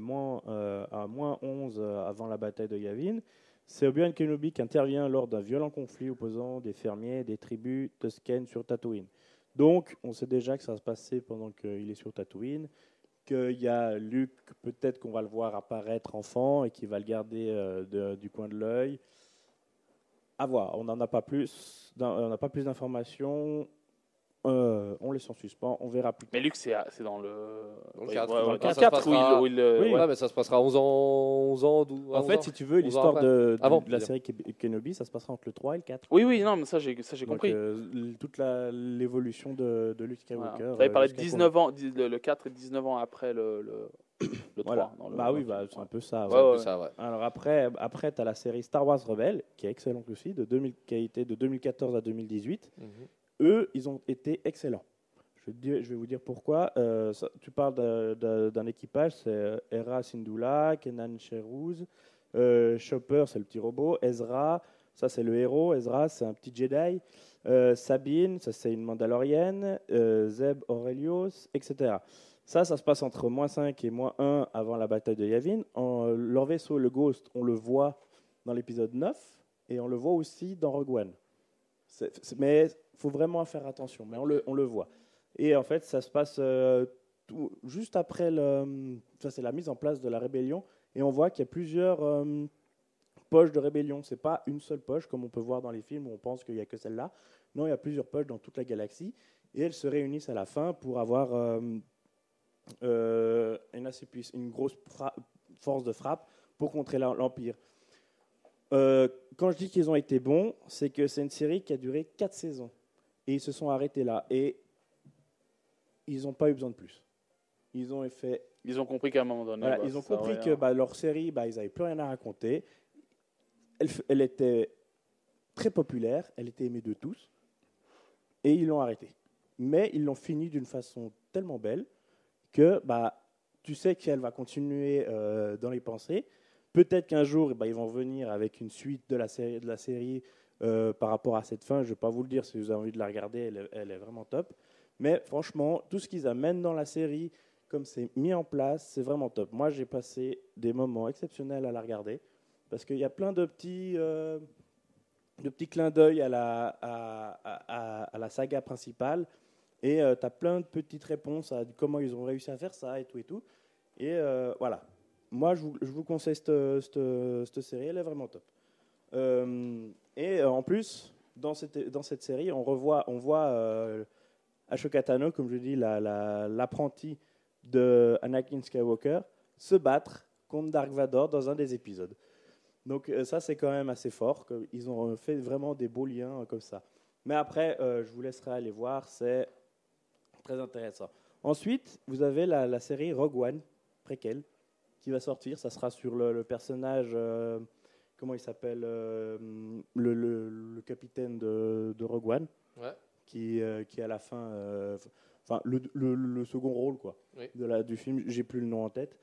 moins 11 avant la bataille de Yavin. C'est Obi-Wan Kenobi qui intervient lors d'un violent conflit opposant des fermiers et des tribus Tusken sur Tatooine. Donc, on sait déjà que ça va se passer pendant qu'il est sur Tatooine, qu'il y a Luke, peut-être qu'on va le voir apparaître enfant et qu'il va le garder du coin de l'œil. À voir, on n'en a pas plus, on n'a pas plus d'informations. On laisse en suspens, on verra plus tard. Mais Luc, c'est dans le. Dans le Oui, 4. ouais, Dans ouais, le dans le 4, 4 ça se passera- où il Oui. Ouais, mais ça se passera 11 ans, 12 En fait, si tu veux, 11 ans l'histoire après. de Avant, la je veux série Kenobi, ça se passera entre le 3 et le 4. Oui, non, mais ça, j'ai Donc, compris. toute l'évolution de Luke Skywalker. Voilà. Tu avais parlé de jusqu'à 19 ans, le 4 est 19 ans après le 3. Voilà. Dans le, Bah dans oui, le film. c'est un peu ça. C'est ouais. un peu ouais. ça, ouais. Alors après tu as la série Star Wars Rebels, qui est excellente aussi, qui a été de 2014 à 2018. Mhm. Eux, ils ont été excellents. Je vais vous dire pourquoi. Tu parles d'un équipage, c'est Hera Syndulla, Kenan Sheruz, Chopper, c'est le petit robot, Ezra, ça c'est le héros, Ezra c'est un petit Jedi, Sabine, ça c'est une Mandalorienne, Zeb Aurelius, etc. Ça se passe entre -5 et -1 avant la bataille de Yavin. Leur vaisseau, le Ghost, on le voit dans l'épisode 9 et on le voit aussi dans Rogue One. Mais il faut vraiment faire attention, mais on le voit. Et en fait, ça se passe juste après ça, c'est la mise en place de la rébellion. Et on voit qu'il y a plusieurs poches de rébellion. Ce n'est pas une seule poche, comme on peut voir dans les films où on pense qu'il n'y a que celle-là. Non, il y a plusieurs poches dans toute la galaxie. Et elles se réunissent à la fin pour avoir une grosse force de frappe pour contrer l'Empire. Quand je dis qu'ils ont été bons, c'est que c'est une série qui a duré 4 saisons. Et ils se sont arrêtés là. Et ils n'ont pas eu besoin de plus. Ils ont compris qu'à un moment donné. voilà, bah, ils ont ça compris aurait- que leur série, ils n'avaient plus rien à raconter. Elle était très populaire, elle était aimée de tous. Et ils l'ont arrêtée. Mais ils l'ont finie d'une façon tellement belle que tu sais qu'elle va continuer dans les pensées. Peut-être qu'un jour, ils vont venir avec une suite de la série par rapport à cette fin. Je ne vais pas vous le dire si vous avez envie de la regarder, elle est vraiment top. Mais franchement, tout ce qu'ils amènent dans la série, comme c'est mis en place, c'est vraiment top. Moi, j'ai passé des moments exceptionnels à la regarder parce qu'il y a plein de petits clins d'œil à la saga principale. Et tu as plein de petites réponses à comment ils ont réussi à faire ça et tout et tout. Et voilà. Moi, je vous conseille cette série, elle est vraiment top. Et en plus, dans cette série, on voit Ashoka Tano, comme je dis, l'apprenti de Anakin Skywalker, se battre contre Dark Vador dans un des épisodes. Donc ça, c'est quand même assez fort. Ils ont fait vraiment des beaux liens comme ça. Mais après, je vous laisserai aller voir, c'est très intéressant. Ensuite, vous avez la série Rogue One, préquelle, qui va sortir. Ça sera sur le personnage, comment il s'appelle, le capitaine de Rogue One, Ouais. qui à la fin, le second rôle quoi, Oui. du film. J'ai plus le nom en tête.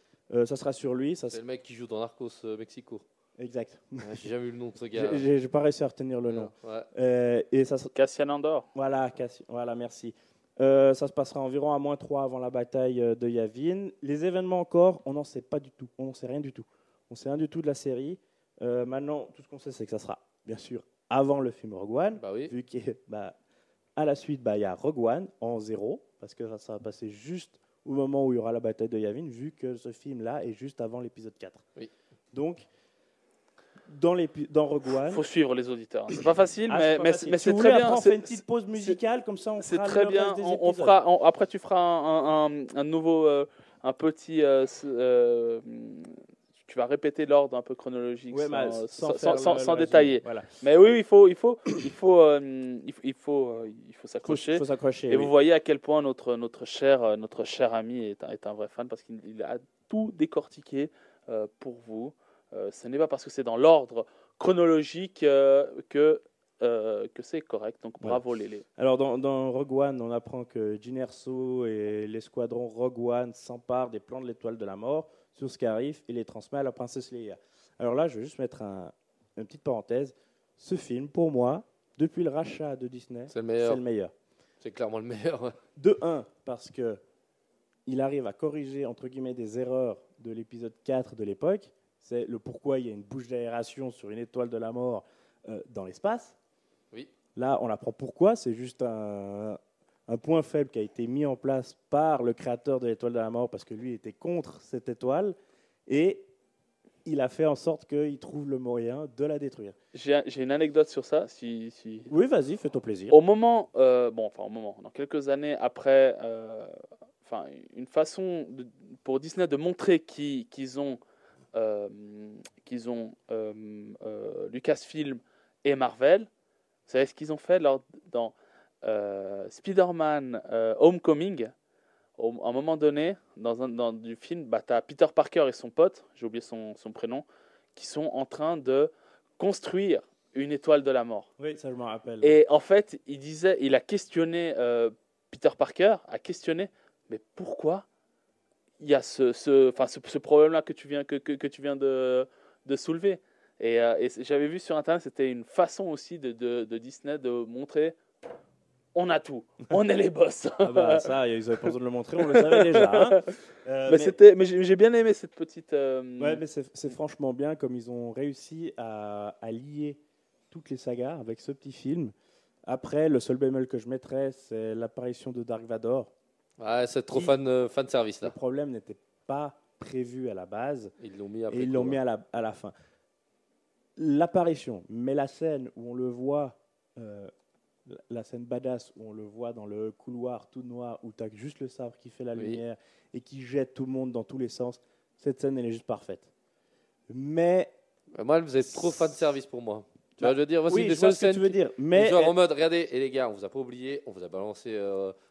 Ça sera sur lui. C'est le mec qui joue dans Narcos Mexico. Exact. Ouais, j'ai jamais eu le nom de ce gars. J'ai pas réussi à retenir le nom. Ouais. Et ça, Cassian Andor. voilà, merci. Ça se passera environ à -3 avant la bataille de Yavin. Les événements encore, on n'en sait pas du tout. On n'en sait rien du tout. On sait rien du tout de la série. Maintenant, tout ce qu'on sait, c'est que ça sera, bien sûr, avant le film Rogue One. Bah oui. Vu qu'à la suite, il y a Rogue One en 0, parce que ça va passer juste au moment où il y aura la bataille de Yavin, vu que ce film-là est juste avant l'épisode 4. Oui. Donc, dans Rogue One... Il faut suivre les auditeurs. C'est pas facile, Ah, mais si c'est vous très voulez, bien. après, on fait une petite pause musicale, comme ça on C'est fera très le bien. reste des On épisodes. fera. Après, tu feras un nouveau, un petit. Tu vas répéter l'ordre un peu chronologique, Ouais, sans détailler. Voilà. Mais oui, il faut s'accrocher. Faut s'accrocher. Et oui. vous voyez à quel point notre cher ami est un vrai fan parce qu'il a tout décortiqué pour vous. Ce n'est pas parce que c'est dans l'ordre chronologique que c'est correct. Donc bravo Lélé. Alors dans Rogue One, on apprend que Jyn Erso et l'escadron Rogue One s'emparent des plans de l'étoile de la mort sur Scarif et les transmet à la princesse Leia. Alors là, je vais juste mettre une petite parenthèse. Ce film, pour moi, depuis le rachat de Disney, C'est le meilleur. c'est le meilleur. C'est clairement le meilleur. De 1, parce que il arrive à corriger, entre guillemets, des erreurs de l'épisode 4 de l'époque. C'est le pourquoi il y a une bouche d'aération sur une étoile de la mort dans l'espace. Oui. Là, on apprend pourquoi. C'est juste un point faible qui a été mis en place par le créateur de l'étoile de la mort parce que lui était contre cette étoile. Et il a fait en sorte qu'il trouve le moyen de la détruire. J'ai une anecdote sur ça. Oui, vas-y, fais-toi plaisir. Au moment, dans quelques années après, une façon pour Disney de montrer qu'ils ont Lucasfilm et Marvel. Vous savez ce qu'ils ont fait dans Spider-Man Homecoming. À un moment donné, dans du film, tu as Peter Parker et son pote, j'ai oublié son prénom, qui sont en train de construire une étoile de la mort. Oui, ça je me rappelle. Et en fait, il a questionné, Peter Parker a questionné, mais pourquoi il y a ce problème-là que tu viens de soulever. Et j'avais vu sur Internet, c'était une façon aussi de Disney de montrer on a tout, on est les boss. Ah bah ça, ils n'avaient pas besoin de le montrer, on le savait déjà. Hein. Mais j'ai bien aimé cette petite... Ouais, mais c'est franchement bien comme ils ont réussi à lier toutes les sagas avec ce petit film. Après, le seul bémol que je mettrais, c'est l'apparition de Dark Vador. Ouais, c'est trop fan de service là. Le problème n'était pas prévu à la base. Ils l'ont mis après. Et ils l'ont mis à la fin. L'apparition, mais la scène où on le voit, la scène badass où on le voit dans le couloir tout noir, où tu as juste le sabre qui fait la lumière et qui jette tout le monde dans tous les sens, cette scène, elle est juste parfaite. Mais... Moi, vous êtes trop fan de service pour moi. Tu vois, je veux dire, oui, je vois ce que tu veux dire. Mais genre en mode, regardez, et les gars, on vous a pas oublié, on vous a balancé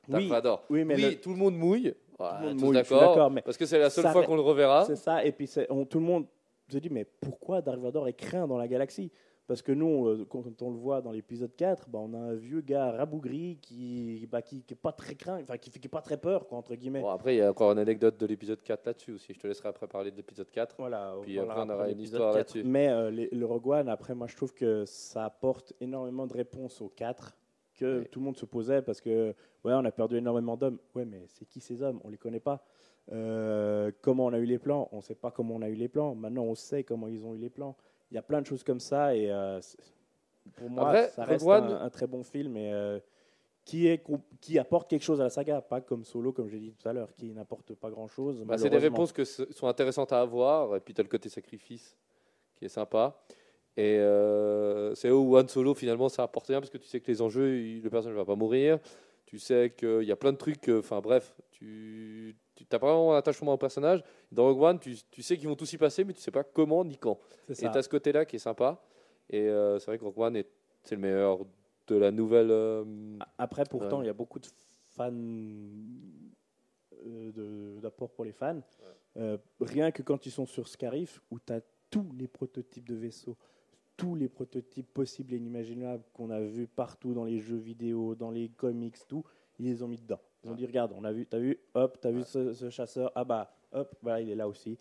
Dark Vador. Oui, mais tout le monde mouille. Tout le monde tous mouille, d'accord, parce que c'est la seule fois qu'on le reverra. C'est ça, et puis tout le monde se dit, mais pourquoi Dark Vador est craint dans la galaxie? Parce que nous, quand on le voit dans l'épisode 4, on a un vieux gars rabougri qui est pas très craint, qui fait pas très peur, quoi, entre guillemets. Bon, après, il y a encore une anecdote de l'épisode 4 là-dessus aussi. Je te laisserai après parler de l'épisode 4. Voilà, puis après, on aura une histoire 4. là-dessus. Mais le Rogue One, après, moi, je trouve que ça apporte énormément de réponses au 4 que tout le monde se posait parce que, on a perdu énormément d'hommes. Ouais, mais c'est qui ces hommes? On les connaît pas. Comment on a eu les plans? On sait pas comment on a eu les plans. Maintenant, on sait comment ils ont eu les plans. Il y a plein de choses comme ça et pour moi, après, ça reste un très bon film et qui apporte quelque chose à la saga, pas comme Solo, comme j'ai dit tout à l'heure, qui n'apporte pas grand-chose. C'est des réponses qui sont intéressantes à avoir, et puis tu as le côté sacrifice qui est sympa. Et c'est où Han Solo, finalement, ça apporte rien, parce que tu sais que les enjeux, le personnage ne va pas mourir, tu sais qu'il y a plein de trucs, bref, tu n'as pas vraiment un attachement au personnage. Dans Rogue One, tu sais qu'ils vont tous y passer, mais tu ne sais pas comment ni quand. Et tu as ce côté-là qui est sympa. Et c'est vrai que Rogue One, c'est le meilleur de la nouvelle... Après, pourtant, il y a beaucoup de fans, d'apport pour les fans. Rien que quand ils sont sur Scarif, où tu as tous les prototypes de vaisseaux, tous les prototypes possibles et inimaginables qu'on a vus partout dans les jeux vidéo, dans les comics, tout, ils les ont mis dedans. Ils ont dit, regarde, t'as vu ce chasseur, ah bah, hop, voilà, il est là aussi.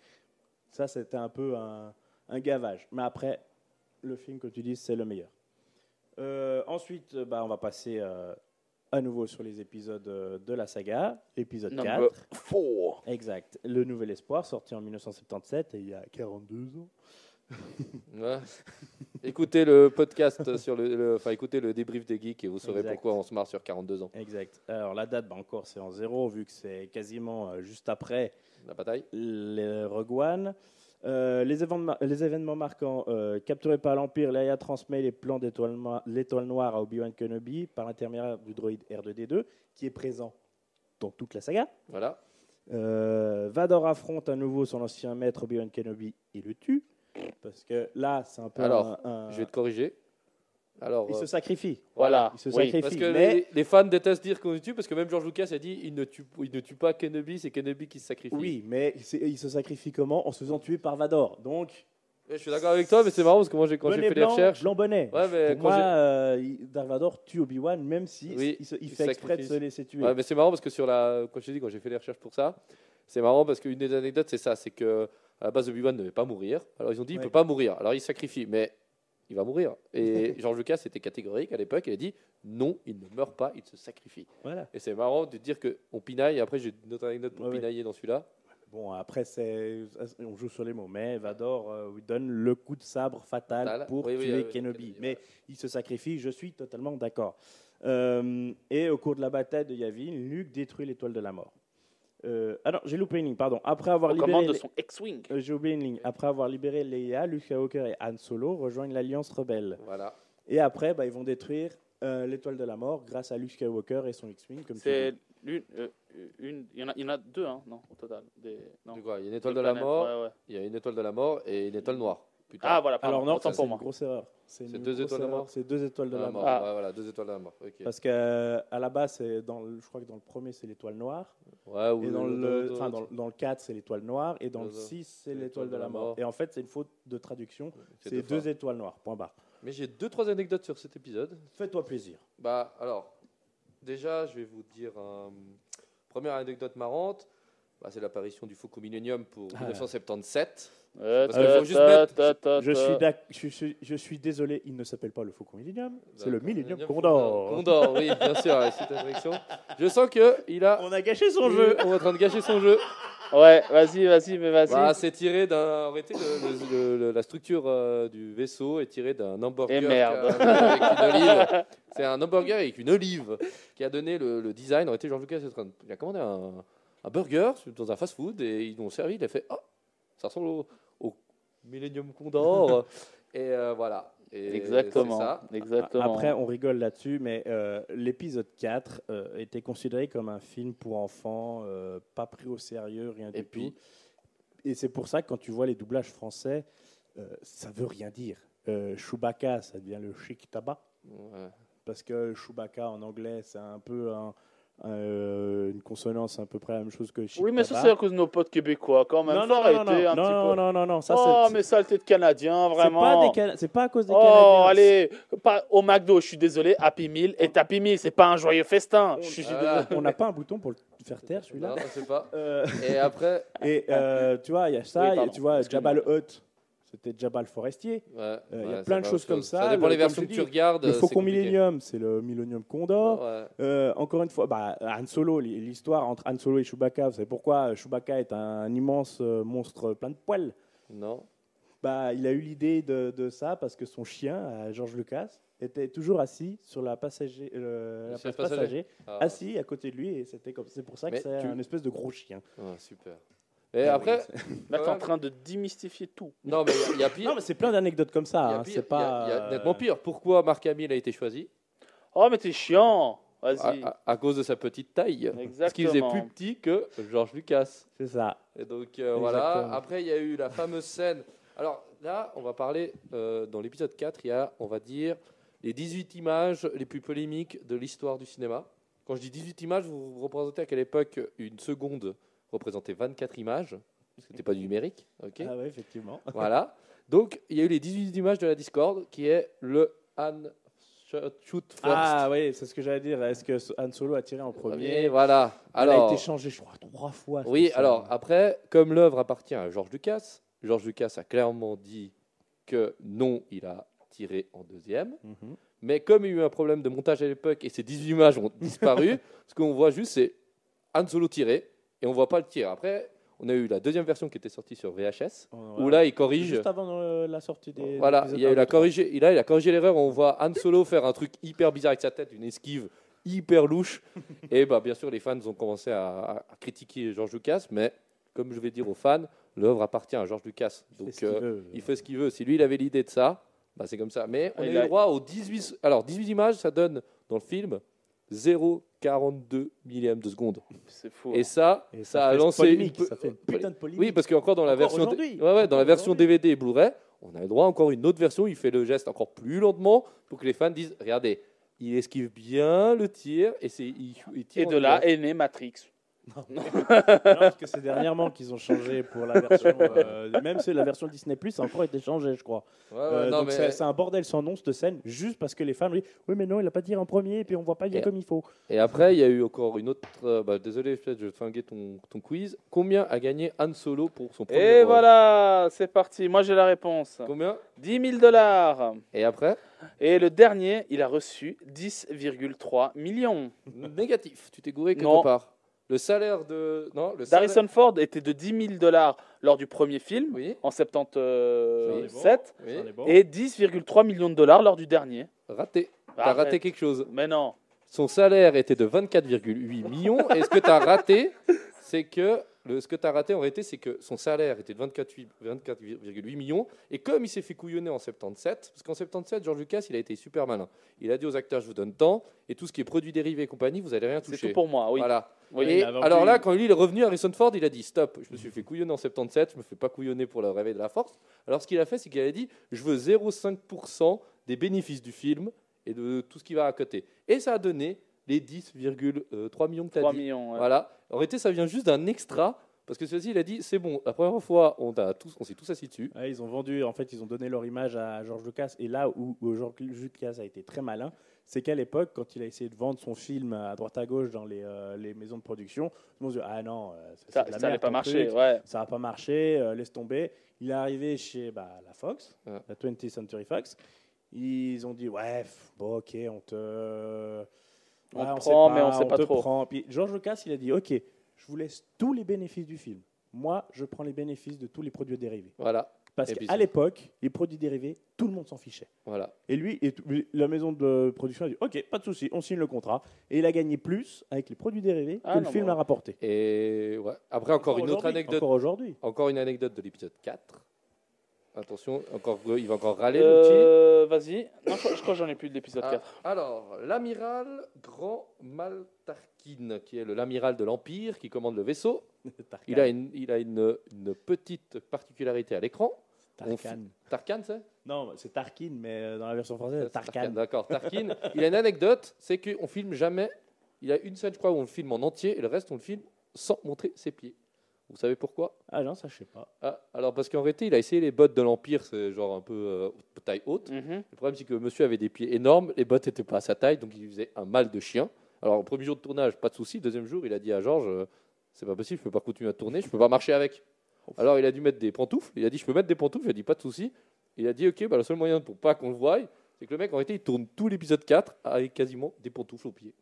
Ça, c'était un peu un gavage. Mais après, le film, comme tu dis, c'est le meilleur. Ensuite, on va passer à nouveau sur les épisodes de la saga. Épisode 4. 4. Exact. Le Nouvel Espoir, sorti en 1977, et il y a 42 ans. Écoutez le podcast écoutez le débrief des geeks et vous saurez pourquoi on se marre sur 42 ans. Exact. Alors la date, encore c'est en 0 vu que c'est quasiment juste après la bataille. Les Rogue One. Les événements marquants. Capturé par l'Empire, Leia transmet les plans l'étoile noire à Obi-Wan Kenobi par l'intermédiaire du droïde R2D2 qui est présent dans toute la saga. Voilà. Vador affronte à nouveau son ancien maître Obi-Wan Kenobi et le tue. Parce que là, c'est un peu je vais te corriger. Il se sacrifie. Voilà. Il se sacrifie. Parce que les fans détestent dire qu'on le tue, parce que même George Lucas a dit il ne tue pas Kenobi, c'est Kenobi qui se sacrifie. Oui, mais il se sacrifie comment? En se faisant tuer par Vador. Donc, je suis d'accord avec toi, mais c'est marrant parce que moi, quand j'ai fait les recherches... Blanc bonnet. Ouais, mais pour moi, Dark Vador tue Obi-Wan, même si il fait exprès de se laisser tuer. Ouais, mais c'est marrant parce que quand j'ai fait les recherches pour ça, c'est marrant parce qu'une des anecdotes, c'est ça, c'est que à la base, Obi-Wan ne devait pas mourir. Alors ils ont dit il peut pas mourir. Alors il sacrifie, mais il va mourir. Et George Lucas était catégorique à l'époque, il a dit non, il ne meurt pas, il se sacrifie. Voilà. Et c'est marrant de dire qu'on pinaille, après j'ai une autre anecdote pour Ouais, pinailler dans celui-là. Bon, après, on joue sur les mots, mais Vador lui donne le coup de sabre fatal pour tuer Kenobi. Mais il se sacrifie, je suis totalement d'accord. Et au cours de la bataille de Yavin, Luke détruit l'étoile de la mort. Ah non, j'ai loupé une ligne, pardon. Après avoir libéré commande de son X-Wing. j'ai oublié une ligne. Après avoir libéré Leia, Luke Skywalker et Han Solo rejoignent l'Alliance rebelle. Voilà. Et après, ils vont détruire l'étoile de la mort grâce à Luke Skywalker et son X-Wing. Comme C'est il y en a deux, hein, non, au total. Non. Du coup, il y a une étoile Deux de la planètes, mort, ouais. il y a une étoile de la mort et une étoile noire. Putain. Ah voilà, pardon, Alors non, autant c'est pour une moi. grosse erreur. C'est une deux grosse étoiles de erreur. mort. C'est deux étoiles de la mort. Ah. Ouais, voilà, deux étoiles de la mort. Ok. Parce qu'à la base, je crois que dans le premier, c'est l'étoile noire. Ouais, ou Et dans le 4, c'est l'étoile noire. Et dans le 6, c'est l'étoile de la mort. Et en fait, c'est une faute de traduction. C'est deux étoiles noires. Point barre. Mais j'ai 2-3 anecdotes sur cet épisode. Fais-toi plaisir. Bah, alors, déjà, je vais vous dire première anecdote marrante. Bah, c'est l'apparition du Faucon Millenium pour 1977. Parce qu'il faut juste mettre- Je suis désolé, il ne s'appelle pas le Faucon Millenium. C'est le D'accord. Millennium Millenium Condor. Condor, oui, bien sûr, avec cette direction. Je sens qu'il a. On a gâché son jeu. On est en train de gâcher son jeu. Ouais, vas-y. Bah, c'est tiré d'un. En réalité, la structure du vaisseau est tirée d'un hamburger. Et merde. Avec une olive. C'est un hamburger avec une olive qui a donné le design. En réalité, George Lucas il a commandé un burger dans un fast-food et ils l'ont servi. Il a fait ça ressemble au Millennium Condor. Et voilà. Et Exactement. c'est ça. Exactement. Après, on rigole là-dessus, mais l'épisode 4 était considéré comme un film pour enfants, pas pris au sérieux, rien du tout. Et c'est pour ça que quand tu vois les doublages français, ça veut rien dire. Chewbacca, ça devient le chic tabac. Ouais. Parce que Chewbacca en anglais, c'est un peu une consonance à peu près la même chose que chic Oui, mais ça, tabac. c'est à cause de nos potes québécois, quand même. Faut arrêter un petit peu. Ça, Oh, c'est mais saleté de Canadiens, vraiment. c'est pas à cause des Oh, Canadiens. allez, au McDo, je suis désolé, Happy Meal est Happy Meal, c'est pas un joyeux festin. Je suis Voilà. On n'a pas un bouton pour le faire taire, celui-là. Non, je sais pas. Euh, Et après. Et tu vois, il y a ça, Oui, pardon. et tu vois, Excuse-moi. Jabba le Hutt, c'était Jabba le Forestier. Il y a plein de choses comme ça. Ça dépend Le- les versions comme que je tu dis, regardes. Le c'est Faucon compliqué. Millennium, c'est le Millennium Condor. Ouais. Encore une fois, Han Solo, l'histoire entre Han Solo et Chewbacca, vous savez pourquoi Chewbacca est un immense monstre plein de poils. Non. Il a eu l'idée de ça parce que son chien, George Lucas, était toujours assis sur la place passager, assis à côté de lui, et c'est pour ça que Mais c'est un espèce de gros chien. Super. Et après. Là, t'es en train de démystifier tout. Non, mais il y a pire. Non, mais c'est plein d'anecdotes comme Il y ça. a Hein, pire, c'est pas. il y a nettement pire. Pourquoi Mark Hamill a été choisi Oh, mais t'es chiant. Vas-y. à cause de sa petite taille. Parce Exactement. qu'il faisait plus petit que George Lucas. C'est ça. Et donc voilà. Après, il y a eu la fameuse scène. Alors là, on va parler dans l'épisode 4, il y a, on va dire, les 18 images les plus polémiques de l'histoire du cinéma. Quand je dis 18 images, vous représentez à quelle époque une seconde représentait 24 images. Ce n'était pas du numérique. Okay. Ah oui, effectivement. Voilà. Donc, il y a eu les 18 images de la Discord, qui est le Han Shoot First. Ah oui, c'est ce que j'allais dire. Est-ce que Han Solo a tiré en premier? Et voilà. Elle a été changée, je crois, 3 fois. Oui, cette alors, scène. après, comme l'œuvre appartient à George Lucas a clairement dit que non, il a tiré en deuxième. Mhm. Mais comme il y a eu un problème de montage à l'époque et ces 18 images ont disparu, ce qu'on voit juste, c'est Han Solo tirer et on ne voit pas le tir. Après, on a eu la deuxième version qui était sortie sur VHS, où là, il corrige. Juste avant la sortie des. Voilà, épisodes il a 1, 2, 3. il a corrigé l'erreur. On voit Han Solo faire un truc hyper bizarre avec sa tête, une esquive hyper louche. Et bien sûr, les fans ont commencé à critiquer George Lucas, mais comme je vais dire aux fans, l'œuvre appartient à George Lucas. Donc il fait ce qu'il veut. Si lui, il avait l'idée de ça, c'est comme ça. Mais on a eu le droit aux 18. Alors, 18 images, ça donne dans le film 0,42 millième de seconde. C'est fou. Et ça a lancé polémique, ça fait une putain de polémique. Oui, parce qu'encore dans la version aujourd'hui. dans la version DVD et Blu-ray, on a le droit à encore une autre version. Il fait le geste encore plus lentement pour que les fans disent regardez, il esquive bien le tir et il tire Et de là est né Matrix. Non, parce que c'est dernièrement qu'ils ont changé pour la version. Même si la version Disney Plus a encore été changée, je crois. Non, Donc mais... c'est un bordel sans nom cette scène, juste parce que les fans disent oui, mais non, il a pas tiré en premier, et puis on voit pas bien comme il faut. Et après, il y a eu encore une autre. Désolé, peut-être je vais te flinguer ton quiz. Combien a gagné Han Solo pour son premier Et rôle? voilà, c'est parti. Moi, j'ai la réponse. Combien? 10 000 $. Et après? Et le dernier, il a reçu 10,3 millions. Négatif. Tu t'es gouré quelque Non. part. Le salaire de. Non, le salaire. Harrison Ford était de 10 000 $ lors du premier film, Oui. en 77, Oui. On est bon. et 10,3 millions de dollars lors du dernier. Raté. T'as Arrête. raté quelque chose. Mais non. Son salaire était de 24,8 millions. Et ce que tu as raté, c'est que. Ce que tu as raté en réalité, c'est que son salaire était de 24,8 millions. Et comme il s'est fait couillonner en 77, parce qu'en 77, George Lucas, il a été super malin. Il a dit aux acteurs, je vous donne tant, et tout ce qui est produits dérivés et compagnie, vous allez rien toucher. C'est tout pour moi, oui. Voilà. Oui, Et il a vendu alors là, une- quand lui il est revenu, Harrison Ford, il a dit stop, je me suis fait couillonner en 77, je me fais pas couillonner pour le réveil de la force. Alors ce qu'il a fait, c'est qu'il a dit je veux 0,5% des bénéfices du film et de tout ce qui va à côté. Et ça a donné les 10,3 millions que tu as 3 dit. millions. Ouais. Voilà. En réalité, ça vient juste d'un extra. Parce que ceci, il a dit, c'est bon, la première fois, on s'est tous assis dessus. Ouais, ils ont vendu, en fait, ils ont donné leur image à George Lucas. Et là où George Lucas a été très malin, c'est qu'à l'époque, quand il a essayé de vendre son film à droite à gauche dans les maisons de production, tout le monde se dit ah non, c'est Ça de la n'allait merde, pas ton marcher. truc, Ouais. ça va pas marcher, laisse tomber. Il est arrivé chez la Fox, Ouais. la 20th Century Fox. Ils ont dit ouais, bon ok, on te, On te sait prend, pas, mais on sait pas te trop. prend. Puis George Lucas, il a dit ok, je vous laisse tous les bénéfices du film. Moi, je prends les bénéfices de tous les produits dérivés. Voilà. Parce Et puis qu'à c'est- l'époque, les produits dérivés, tout le monde s'en fichait. Voilà. Et lui, la maison de production a dit ok, pas de souci, on signe le contrat. Et il a gagné plus avec les produits dérivés Ah que non, le film bah a rapporté. Et ouais. Après, encore une autre aujourd'hui, anecdote. Encore aujourd'hui. Encore une anecdote de l'épisode 4. Attention, il va encore râler l'outil. Vas-y. Non, je crois que j'en ai plus de l'épisode Ah, 4. alors, l'amiral Grand Maltarkin, qui est l'amiral de l'Empire, qui commande le vaisseau, il a une petite particularité à l'écran. Tarkan. Tarkan, c'est Non, c'est Tarkin, mais dans la version française, c'est Tarkan. D'accord, Tarkin. Il a une anecdote, c'est qu'on filme jamais. Il y a une scène, je crois, où on le filme en entier, et le reste, on le filme sans montrer ses pieds. Vous savez pourquoi? Ah non, ça je sais pas. Alors, parce qu'en réalité, il a essayé les bottes de l'Empire, c'est genre un peu taille haute. Mhm. Le problème, c'est que monsieur avait des pieds énormes, les bottes n'étaient pas à sa taille, donc il faisait un mal de chien. Alors, au premier jour de tournage, pas de souci. Deuxième jour, il a dit à Georges, c'est pas possible, je peux pas continuer à tourner, je peux pas marcher avec. Alors, il a dû mettre des pantoufles. Il a dit, je peux mettre des pantoufles. Il a dit, pas de souci. Il a dit, ok, le seul moyen pour pas qu'on le voie, c'est que le mec, en réalité, il tourne tout l'épisode 4 avec quasiment des pantoufles aux pieds.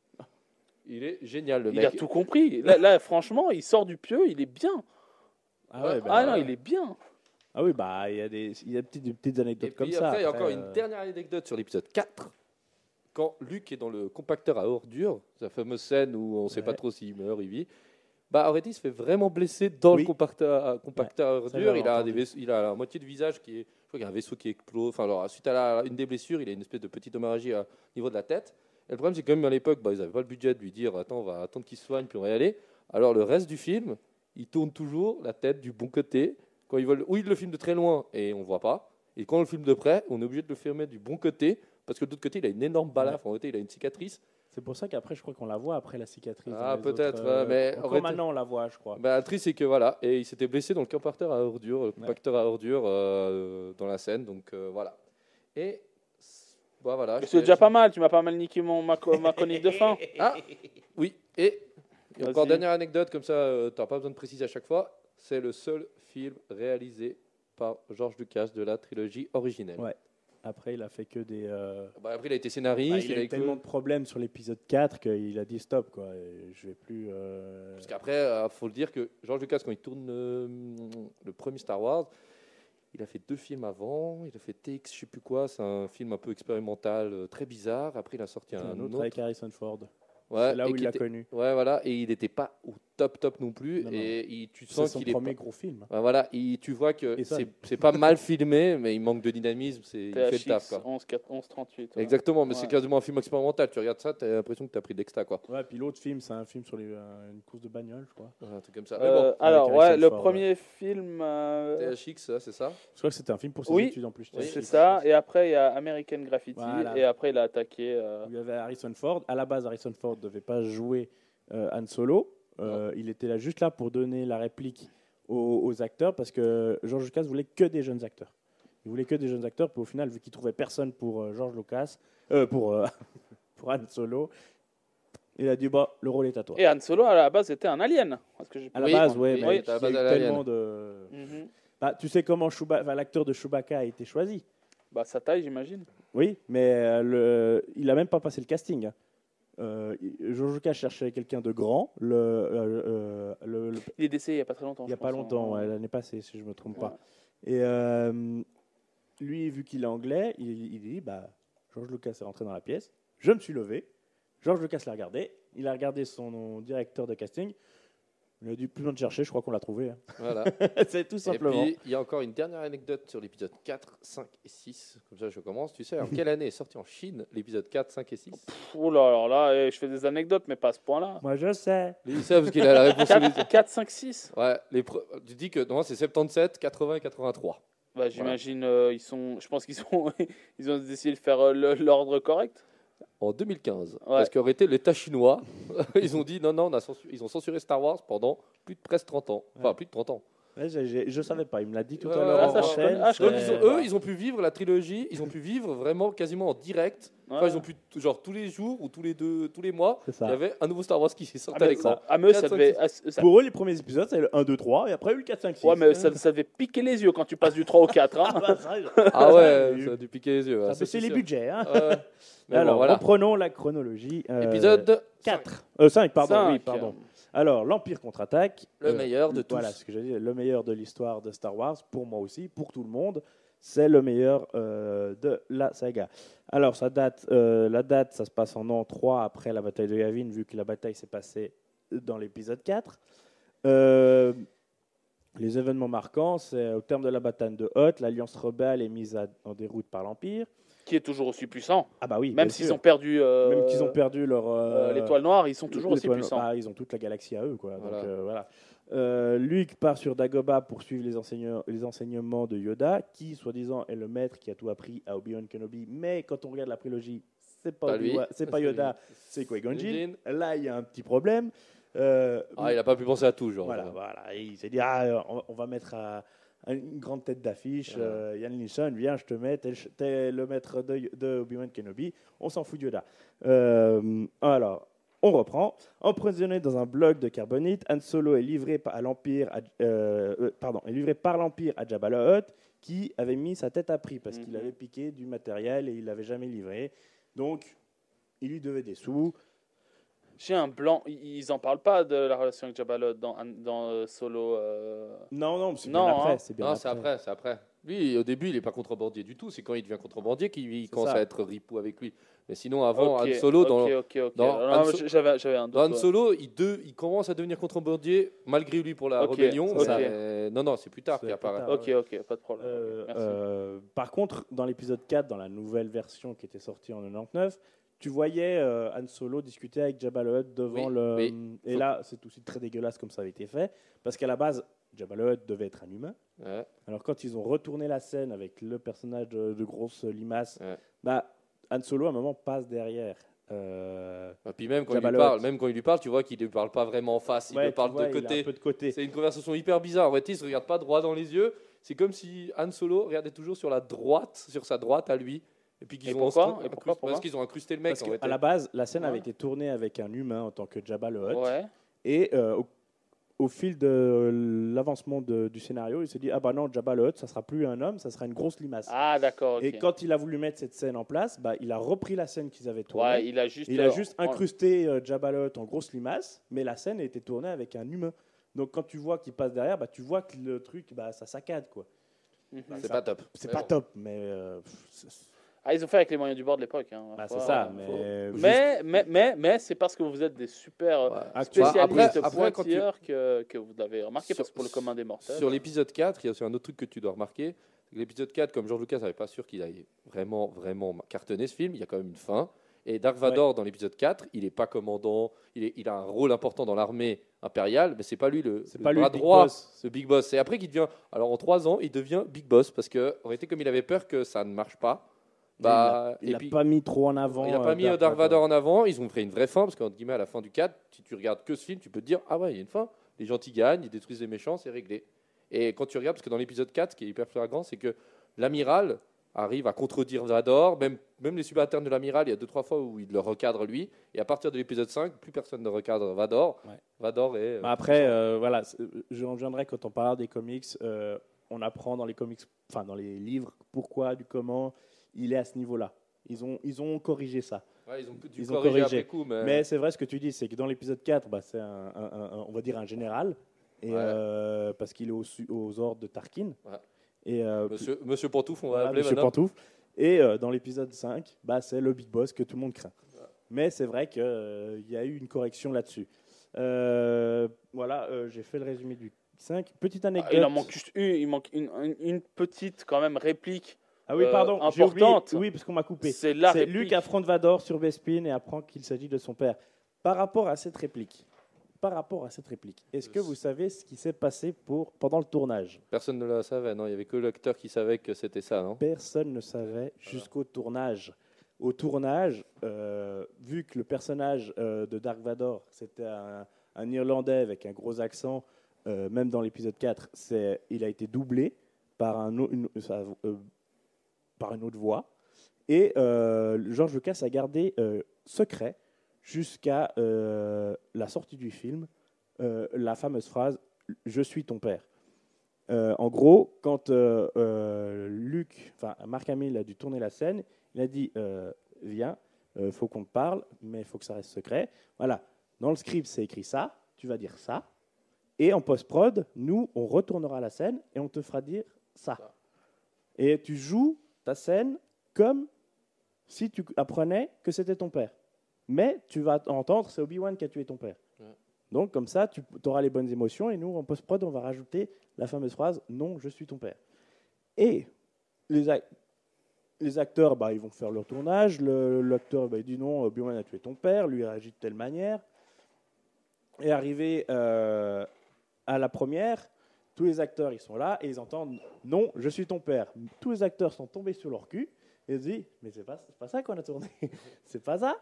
Il est génial, le Il mec. a tout compris. Là, franchement, il sort du pieu, il est bien. Ah, ouais, Ah non, il est bien. Ah oui, il y a des petites anecdotes Et comme puis ça. après, il y a encore Après, une dernière anecdote sur l'épisode 4. Quand Luke est dans le compacteur à ordures, la fameuse scène où on ne sait pas Ouais. trop s'il meurt, il vit. En réalité, il se fait vraiment blesser dans Oui. le compacteur à ça, ordures. j'avais Il a, entendu. il a la moitié de visage qui est. Je crois qu'il y a un vaisseau qui explose. Enfin, alors, suite à une des blessures, il a une espèce de petite hémorragie au niveau de la tête. Et le problème, c'est que même à l'époque, ils n'avaient pas le budget de lui dire attends, on va attendre qu'il se soigne, puis on va y aller. Alors, le reste du film, il tourne toujours la tête du bon côté. Quand ils veulent, ou il le filme de très loin et on ne voit pas. Et quand on le filme de près, on est obligé de le filmer du bon côté parce que de l'autre côté, il a une énorme balafre. En réalité, il a une cicatrice. C'est pour ça qu'après, je crois qu'on la voit après la cicatrice. Ah, dans les peut-être, autres, mais en encore fait- maintenant, on la voit, je crois. Le triste, c'est que voilà, et il s'était blessé dans le compacteur à ordures, dans la scène, donc voilà. Et voilà. C'est déjà pas mal. Tu m'as pas mal niqué ma chronique de fin. Ah, oui. Et encore Vas-y. dernière anecdote, comme ça, tu n'as pas besoin de préciser à chaque fois. C'est le seul film réalisé par George Lucas de la trilogie originelle. Ouais. Après, il a fait que des. Après, il a été scénariste. il a eu tellement de problèmes sur l'épisode 4 qu'il a dit stop, quoi. Et je vais plus. Parce qu'après, il faut le dire que George Lucas, quand il tourne le premier Star Wars, il a fait 2 films avant. Il a fait TX, je sais plus quoi. C'est un film un peu expérimental, très bizarre. Après, il a sorti un autre avec Harrison Ford. Ouais, C'est là et où il qui l'a était- connu. Ouais, voilà. Et il n'était pas au top non plus. Non, Et tu C'est sens son qu'il est premier pas... gros film. Voilà, tu vois que Et ça- c'est pas mal filmé, mais il manque de dynamisme. Il fait le taf, THX quoi. 1138. ouais. Exactement, mais c'est Ouais. quasiment un film expérimental. Tu regardes ça, tu as l'impression que tu as pris de l'extra, quoi. Ouais, puis l'autre film, c'est un film sur une course de bagnole, je crois. Un truc comme ça. Mais bon, Alors, avec ouais, Harrison le Ford, premier film, THX, ça, c'est ça. Je crois que c'était un film pour ses Oui. études en plus. Oui. c'est ça. Et après, il y a American Graffiti. Voilà. Et après, il a attaqué. Il y avait Harrison Ford. À la base, Harrison Ford ne devait pas jouer Han Solo. Il était là juste là pour donner la réplique aux acteurs parce que George Lucas voulait que des jeunes acteurs. Il voulait que des jeunes acteurs, puis au final, vu qu'il trouvait personne pour George Lucas, pour Han Solo, il a dit bah, le rôle est à toi. Et Han Solo, à la base, était un alien. Parce que j'ai À la Oui, base, ouais, oui, mais à la il base, y a elle eu est alien. tellement de. Mhm. Bah, tu sais comment l'acteur de Chewbacca a été choisi. Bah, sa taille, j'imagine. Oui, mais il n'a même pas passé le casting. Hein. George Lucas cherchait quelqu'un de grand. Il est décédé il n'y a pas très longtemps. Il n'y a je pas pense, longtemps, hein. l'année passée, si je ne me trompe Ouais. pas. Et lui, vu qu'il est anglais, il dit bah, George Lucas est rentré dans la pièce. Je me suis levé. George Lucas l'a regardé. Il a regardé son directeur de casting. Il a dit plus besoin de chercher, je crois qu'on l'a trouvé. Hein. Voilà. C'est tout Et simplement. puis, il y a encore une dernière anecdote sur l'épisode 4, 5 et 6. Comme ça, je commence. Tu sais, en quelle année est sorti en Chine l'épisode 4, 5 et 6? Oh là, alors là, je fais des anecdotes, mais pas à ce point-là. Moi, je sais. Il sait parce qu'il a la réponse sous les yeux. 4, 5, 6. Ouais, tu dis que non, c'est 77, 80 et 83. Bah, j'imagine, je pense qu'ils ils ont décidé de faire l'ordre correct. En 2015, Ouais. parce qu'aurait été l'État chinois, ils ont dit non, ils ont censuré Star Wars pendant plus de presque 30 ans. Enfin, Ouais. plus de 30 ans. Ouais, je savais pas. Il me l'a dit tout Ouais, à l'heure. ouais, en ça, je antenne, connais. Ah, je Donc, connais. ils ont pu vivre la trilogie, ils ont pu vivre vraiment quasiment en direct. Enfin, Ouais. ils ont pu, genre, tous les jours ou tous les mois, C'est il ça. y avait un nouveau Star Wars qui sortait Ah, à mais l'écran. Ah, mais eux, 4, ça 5, devait. 6. Pour eux, les premiers épisodes, c'est le 1, 2, 3, et après, eu le 4, 5, 6. Ouais, mais ça devait piquer les yeux quand tu passes du 3 au 4. Hein. Ah, bah, ça, Ah ouais, ça a dû piquer les yeux. ça ouais, a ça, baissé c'est les sûr. budgets. Hein. Ouais. Mais Alors, bon, voilà. reprenons la chronologie. Épisode 4. 5, pardon. 5. Oui, pardon. Alors, l'Empire contre-attaque. Le meilleur de tous. Voilà ce que je dis, le meilleur de l'histoire de Star Wars, pour moi aussi, pour tout le monde. C'est le meilleur de la saga. Alors, la date, ça se passe en an 3 après la bataille de Yavin, vu que la bataille s'est passée dans l'épisode 4. Les événements marquants, c'est au terme de la bataille de Hoth, l'Alliance rebelle est mise en déroute par l'Empire. Qui est toujours aussi puissant. Ah bah oui, Même bien s'ils sûr. ont perdu. Même qu'ils ont perdu leur l'étoile noire, ils sont toujours aussi l'étoile- puissants. Ah, ils ont toute la galaxie à eux, quoi. Voilà. Donc, voilà. Luke part sur Dagobah pour suivre les enseignements de Yoda, qui, soi-disant, est le maître qui a tout appris à Obi-Wan Kenobi. Mais quand on regarde la prélogie, c'est pas lui. c'est pas Yoda, c'est Qui-Gon Jinn. Jinn. Là, il y a un petit problème. Ah, il n'a pas pu penser à tout, genre. Voilà. Et il s'est dit, on va mettre une grande tête d'affiche. Voilà. Yann Nissan, viens, je te mets, t'es le maître de Obi-Wan Kenobi. On s'en fout de Yoda. Alors, on reprend. Emprisonné dans un bloc de carbonite, Han Solo est livré par l'Empire à Jabba the Hutt, qui avait mis sa tête à prix parce qu'il avait piqué du matériel et il l'avait jamais livré. Donc, il lui devait des sous. J'ai un blanc. Ils en parlent pas de la relation avec Jabba the Hutt dans Solo. Non, c'est Non, bien après. hein. C'est bien Non, c'est après. Lui, au début, il n'est pas contrebandier du tout. C'est quand il devient contrebandier qu'il commence ça. à être ripou avec lui. Mais sinon, avant, Ok, Han Solo, ok. dans Non, Han mais So- j'avais un doute. dans Han ouais. Solo, il commence à devenir contrebandier malgré lui pour la Ok, rébellion. ok. Mais non, c'est plus tard C'est qu'il plus apparaît. tard. Ok, pas de problème. Merci. Par contre, dans l'épisode 4, dans la nouvelle version qui était sortie en 99, tu voyais Han Solo discuter avec Jabba the Hutt devant Oui, le. oui. Et là, c'est aussi très dégueulasse comme ça avait été fait, parce qu'à la base, Jabba the Hutt devait être un humain. Ouais. Alors quand ils ont retourné la scène avec le personnage de grosse limace, Ouais. bah, Han Solo à un moment passe derrière. Et puis même quand, Jabba il the lui parle, Hutt. même quand il lui parle, tu vois qu'il ne lui parle pas vraiment en face. Il Ouais, lui parle tu vois, de il a côté. un peu de côté. C'est une conversation hyper bizarre. En réalité, il ne se regarde pas droit dans les yeux. C'est comme si Han Solo regardait toujours sur sa droite à lui. Et puis qu'ils Et ont pourquoi incrusté- parce qu'ils ont incrusté le mec. Parce en qu'à réalité. la base, la scène Ouais. avait été tournée avec un humain en tant que Jabba the Hutt. Ouais. Et au fil de l'avancement du scénario, il s'est dit ah bah non, Jabba the Hutt, ça sera plus un homme, ça sera une grosse limace. Ah, d'accord. Ok. Et quand il a voulu mettre cette scène en place, bah, il a repris la scène qu'ils avaient tournée. Ouais, il a juste. Il a juste incrusté Jabba the Hutt en grosse limace, mais la scène a été tournée avec un humain. Donc quand tu vois qu'il passe derrière, bah, tu vois que le truc, bah, ça saccade quoi. Mhm. C'est pas top. C'est Mais pas bon. top, mais Ah, ils ont fait avec les moyens du bord de l'époque. Hein, bah, c'est Faut- ça. faut- Mais, Mais c'est parce que vous êtes des super Ouais. spécialistes Après, quand tu- pointilleurs que vous l'avez remarqué, parce que pour le commun des mortels. Sur l'épisode 4, il y a aussi un autre truc que tu dois remarquer. C'est que l'épisode 4, comme George Lucas n'avait pas sûr qu'il allait vraiment cartonner ce film, il y a quand même une fin. Et Dark Vador, dans l'épisode 4, il n'est pas commandant, il a un rôle important dans l'armée impériale, mais c'est pas lui le pas lui bras le big droit, boss. le big boss. C'est après qu'il devient, alors en 3 ans, il devient big boss, parce que, en réalité, comme il avait peur que ça ne marche pas, Il n'a pas mis trop en avant. Il n'a pas mis Dark Vador en avant. Ils ont fait une vraie fin, parce qu'entre guillemets, à la fin du 4, si tu regardes que ce film, tu peux te dire ah ouais, il y a une fin. Les gentils gagnent, ils détruisent les méchants, c'est réglé. Et quand tu regardes, parce que dans l'épisode 4, ce qui est hyper flagrant, c'est que l'amiral arrive à contredire Vador. Même les subalternes de l'amiral, il y a 2-3 fois où il le recadre lui. Et à partir de l'épisode 5, plus personne ne recadre Vador. Ouais. Vador est. Après, voilà, je reviendrai quand on parlera des comics. On apprend dans les comics, enfin dans les livres, pourquoi, du comment il est à ce niveau-là. Ils ont corrigé ça. Ouais, ils ont dû Ils ont corriger corrigé. après coup. Mais c'est vrai ce que tu dis, c'est que dans l'épisode 4, c'est on va dire un général, et, parce qu'il est aux ordres de Tarkin. Ouais. Et, Monsieur Pantouf, on va voilà, l'appeler Monsieur maintenant. Pantouf. Et dans l'épisode 5, c'est le Big Boss que tout le monde craint. Ouais. Mais c'est vrai qu'il y a eu une correction là-dessus. Voilà, j'ai fait le résumé du 5. Petite anecdote. Il en manque juste il manque une petite quand même réplique. Ah oui, pardon, j'ai importante. oublié, oui, parce qu'on m'a coupé. C'est Luke affronte Vador sur Bespin et apprend qu'il s'agit de son père. Par rapport à cette réplique, est-ce que vous savez ce qui s'est passé pendant le tournage? Personne ne le savait, non. Il n'y avait que l'acteur qui savait que c'était ça, non? Personne ne savait jusqu'au tournage. Au tournage, vu que le personnage de Dark Vador, c'était un Irlandais avec un gros accent, même dans l'épisode 4, il a été doublé par par une autre voix. Et George Lucas a gardé secret jusqu'à la sortie du film la fameuse phrase « Je suis ton père ». En gros, quand Mark Hamill a dû tourner la scène, il a dit « Viens, faut qu'on te parle, mais il faut que ça reste secret ». Voilà, dans le script, c'est écrit ça, tu vas dire ça. Et en post-prod, nous, on retournera la scène et on te fera dire ça. Et tu joues ta scène comme si tu apprenais que c'était ton père. Mais tu vas entendre, c'est Obi-Wan qui a tué ton père. Ouais. Donc, comme ça, tu auras les bonnes émotions. Et nous, en post-prod, on va rajouter la fameuse phrase « Non, je suis ton père ». Et les acteurs, ils vont faire leur tournage. L'acteur il dit « Non, Obi-Wan a tué ton père ». Lui, il réagit de telle manière. Et arrivé à la première, tous les acteurs, ils sont là et ils entendent « Non, je suis ton père ». Tous les acteurs sont tombés sur leur cul et ils disent « Mais c'est pas ça qu'on a tourné, c'est pas ça ».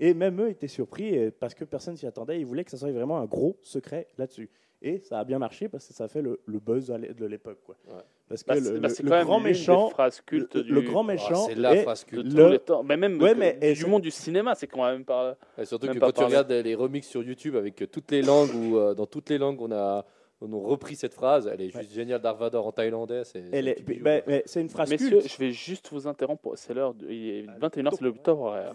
Et même eux étaient surpris parce que personne s'y attendait. Ils voulaient que ça soit vraiment un gros secret là-dessus. Et ça a bien marché parce que ça a fait le buzz de l'époque. Quoi. Ouais. Parce que le grand méchant, le grand méchant, c'est la phrase culte de tous les temps. Mais même du monde du cinéma, c'est quand même pas. Et surtout que quand tu regardes les remixes sur YouTube avec toutes les langues ou dans toutes les langues on a repris cette phrase, elle est juste géniale. Dark Vador en thaïlandais, c'est une phrase culte. Messieurs, culte. je vais juste vous interrompre. C'est l'heure, il est 21h, c'est le top horaire.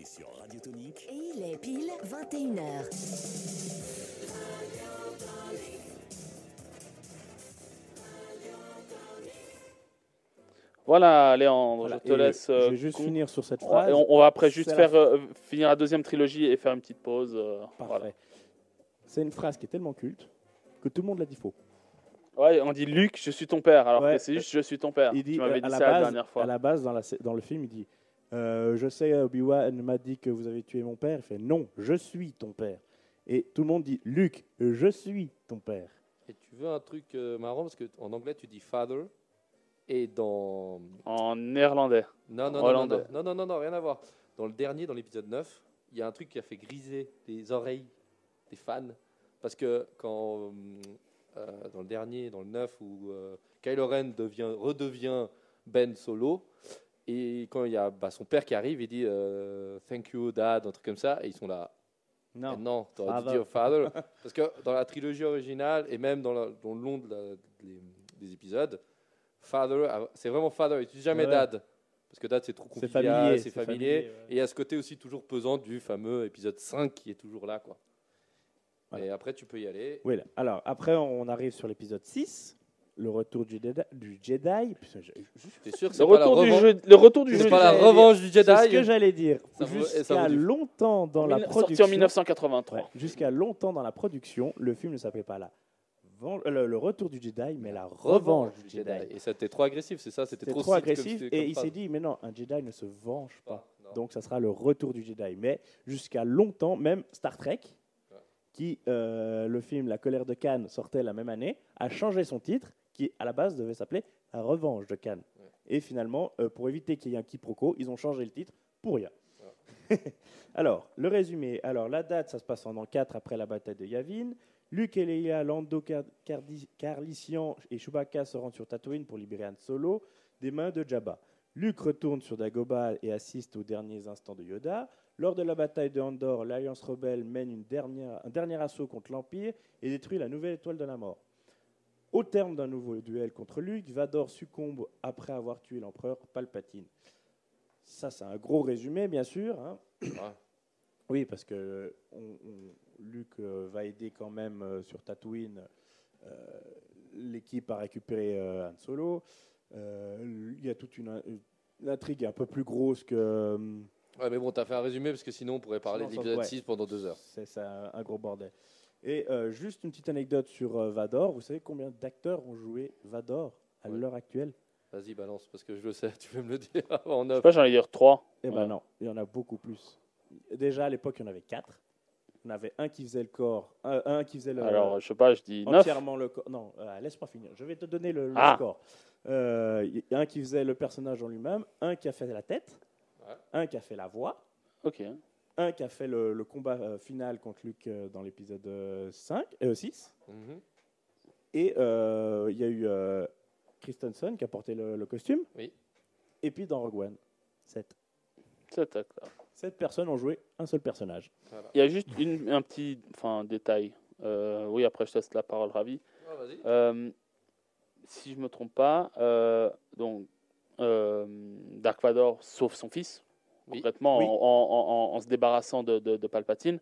Sur Radio Tonique. Et il est pile 21h. Voilà, Léandre, je te laisse. Je vais juste finir sur cette phrase. On va après juste finir la deuxième trilogie et faire une petite pause. Voilà. C'est une phrase qui est tellement culte que tout le monde l'a dit faux. Ouais, on dit Luc, je suis ton père, alors que c'est juste je suis ton père. Il dit, tu m'avais dit ça la dernière fois. À la base, dans le film, il dit je sais, Obi-Wan m'a dit que vous avez tué mon père. Il fait non, je suis ton père. Et tout le monde dit Luke, je suis ton père. Et tu veux un truc marrant parce qu'en anglais tu dis father et en néerlandais. Non, rien à voir. Dans le dernier, dans l'épisode 9, il y a un truc qui a fait griser les oreilles des fans parce que quand dans le dernier, dans le 9 où Kylo Ren redevient Ben Solo. Et quand il y a son père qui arrive, il dit thank you dad, un truc comme ça, et ils sont là. Non, tu aurais dû dire father. Parce que dans la trilogie originale, et même dans le long des épisodes, father, c'est vraiment father, il ne dit jamais dad. Parce que dad, c'est trop convivial, c'est familier. Ouais. Et il y a ce côté aussi toujours pesant du fameux épisode 5 qui est toujours là. Quoi. Voilà. Et après, tu peux y aller. Oui, alors, après, on arrive sur l'épisode 6. Le retour du Jedi. T'es sûr que c'est le retour du Jedi. C'est pas la revanche du Jedi. C'est ce que j'allais dire. Jusqu'à longtemps dans la production. Sorti en 1983. Ouais, jusqu'à longtemps dans la production, le film ne s'appelait pas le retour du Jedi, mais la revanche du Jedi. Et c'était trop agressif, c'est ça? C'était trop agressif. Et il s'est dit, mais non, un Jedi ne se venge pas. Donc ça sera le retour du Jedi. Mais jusqu'à longtemps, même Star Trek, qui, le film La colère de Cannes sortait la même année, a changé son titre, qui à la base devait s'appeler La revanche de Cannes. Ouais. Et finalement, pour éviter qu'il y ait un quiproquo, ils ont changé le titre pour rien. Alors, le résumé. Alors, la date, ça se passe en an 4 après la bataille de Yavin. Luke et Leia, Lando Calrissian et Chewbacca se rendent sur Tatooine pour libérer Han Solo des mains de Jabba. Luke retourne sur Dagobah et assiste aux derniers instants de Yoda. Lors de la bataille de Andor, l'Alliance rebelle mène un dernier assaut contre l'Empire et détruit la nouvelle étoile de la mort. Au terme d'un nouveau duel contre Luke, Vador succombe après avoir tué l'empereur Palpatine. Ça, c'est un gros résumé, bien sûr. Hein. Oui, parce que Luke va aider quand même sur Tatooine l'équipe à récupérer Han Solo. Il y a toute une intrigue un peu plus grosse que... Ouais, mais bon, t'as fait un résumé parce que sinon on pourrait parler de l'épisode 6 pendant 2 heures. C'est un gros bordel. Et juste une petite anecdote sur Vador. Vous savez combien d'acteurs ont joué Vador à l'heure actuelle? Vas-y, balance, parce que je le sais, tu peux me le dire en Je sais pas, j'en ai dire 3. Eh ben non, il y en a beaucoup plus. Déjà, à l'époque, il y en avait 4. Il y en avait un qui faisait le corps, un qui faisait le... Alors, je sais pas, je dis 9. Entièrement le corps. Non, laisse-moi finir. Je vais te donner le score. Il y a un qui faisait le personnage en lui-même, un qui a fait la tête, un qui a fait la voix, Ok. un qui a fait le combat final contre Luke dans l'épisode 6. Mhm. Et il y a eu Christensen qui a porté le costume. Oui. Et puis dans Rogue One, 7. 7 personnes ont joué un seul personnage. Voilà. Il y a juste un petit détail. Oui, après, je te laisse la parole, Ravi. Vas-y. Si je me trompe pas, Dark Vador sauve son fils, concrètement, Oui. en se débarrassant de Palpatine.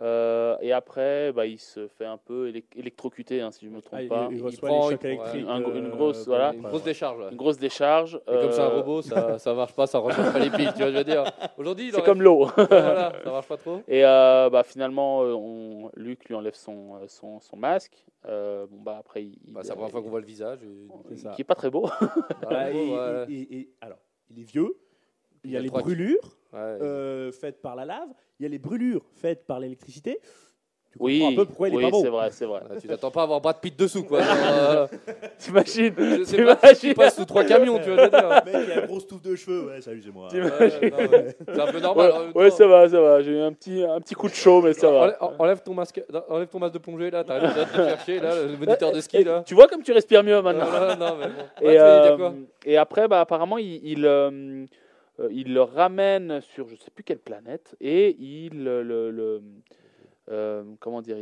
Et après, il se fait un peu électrocuter, si je ne me trompe pas. Il reçoit prend- les chocs électriques. une grosse, voilà. Une grosse décharge. Ouais. Une grosse décharge. Et comme c'est un robot, ça marche pas, ça recharge pas les piles, tu vois, je veux dire. Aujourd'hui, C'est comme l'eau. Voilà, ça marche pas trop. Et finalement, Luke lui enlève son masque. Après, C'est la première fois qu'on voit le visage. C'est ça. qui est pas très beau. Alors, il est vieux. Il y a les brûlures faites par la lave. Il y a les brûlures faites par l'électricité. Tu comprends un peu pourquoi il est pas beau. c'est vrai. Tu t'attends pas à avoir Brad Pitt dessous, quoi. T'imagines C'est pas qui passe sous 3 camions, tu vois, je veux dire. Le mec, il a une grosse touffe de cheveux. Ouais, salut, c'est moi. C'est un peu normal. Ouais, ça va. J'ai eu un petit coup de chaud, mais ça va. Enlève ton masque de plongée, là. T'arrêtes de te chercher, là, le moniteur de ski, là. Tu vois comme tu respires mieux maintenant. Non, mais bon. Et, Ouais, tu voulais dire quoi et après, apparemment, il le ramène sur je sais plus quelle planète et comment dire,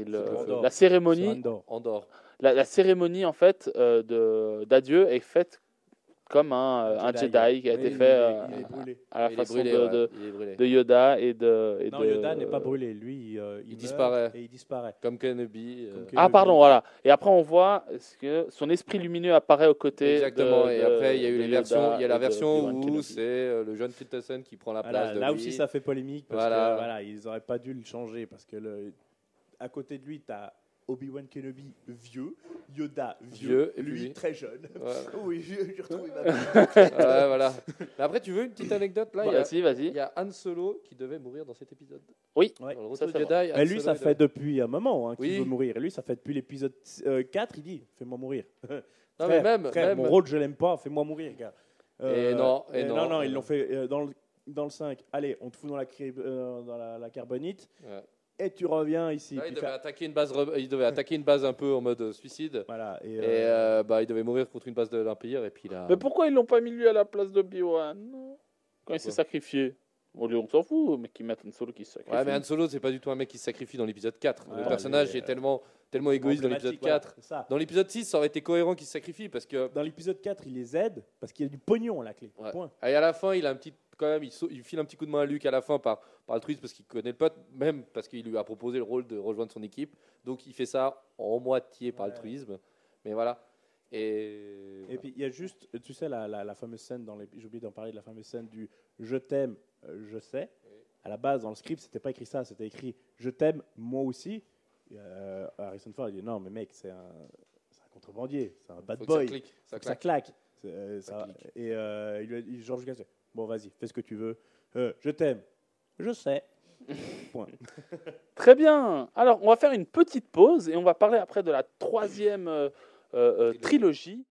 la cérémonie, Andorre. la cérémonie en fait d'adieu est faite comme un Jedi qui a été fait Il est brûlé. à la Il est façon brûlé, de il est brûlé. Yoda et Non, de Yoda n'est pas brûlé. Lui, il meurt disparaît. et il disparaît. Comme Kenobi. Ah pardon, voilà. Et après on voit que son esprit lumineux apparaît aux côtés. Exactement. Et après il y a eu de les versions. Yoda Il y a la et de version Obi-Wan où Kenobi. c'est le jeune Christensen qui prend la place Voilà, de là lui. aussi, ça fait polémique parce Voilà. que ils n'auraient pas dû le changer parce que à côté de lui, tu as Obi-Wan Kenobi vieux, Yoda vieux, et puis lui lui. très jeune. Ouais. Oui, j'ai retrouvé ma Ouais, voilà. Mais après, tu veux une petite anecdote là Vas-y. Il y a Han Solo qui devait mourir dans cet épisode. Oui. Ouais. Dans le Ça, Retour c'est du Jedi. Han Mais lui, Solo, ça il fait devait- depuis un moment qu'il Oui. veut mourir. Et lui, ça fait depuis l'épisode 4, il dit fais-moi mourir. Non, mais même. Frère, mon rôle, je l'aime pas, fais-moi mourir, gars. Non, ils l'ont fait dans le 5. Allez, on te fout dans la carbonite Ouais. et tu reviens ici. Là, Puis il devait attaquer une base un peu en mode suicide. voilà. Et, Et il devait mourir contre une base de l'Empire. Et puis là. Mais pourquoi ils l'ont pas mis lui à la place de Obi-Wan quand il s'est sacrifié? On s'en fout, mais qu'ils mettent un Solo qui se sacrifie. Ouais, mais Han Solo, c'est pas du tout un mec qui se sacrifie dans l'épisode 4. Ouais, le personnage lui, est tellement égoïste dans l'épisode 4. Voilà, c'est ça. Dans l'épisode 6, ça aurait été cohérent qu'il se sacrifie parce que. Dans l'épisode 4, il les aide parce qu'il y a du pognon à la clé. Ouais. Point. Et à la fin, il a un petit. Quand même, il file un petit coup de main à Luke à la fin par altruisme parce qu'il connaît le pote, même parce qu'il lui a proposé le rôle de rejoindre son équipe. Donc il fait ça en moitié par altruisme. Mais voilà. Et puis il y a juste, tu sais, la fameuse scène, j'ai oublié d'en parler, de la fameuse scène du je t'aime, je sais. À la base, dans le script, c'était pas écrit ça, c'était écrit je t'aime, moi aussi. Harrison Ford il dit non, mais mec, c'est un contrebandier, c'est un bad Faut que boy. ça clique. Ça Faut que ça claque. claque. Et clique. il lui a dit, George Lucas, bon, vas-y, fais ce que tu veux. Je t'aime, je sais. Point. Très bien. Alors, on va faire une petite pause et on va parler après de la troisième trilogie.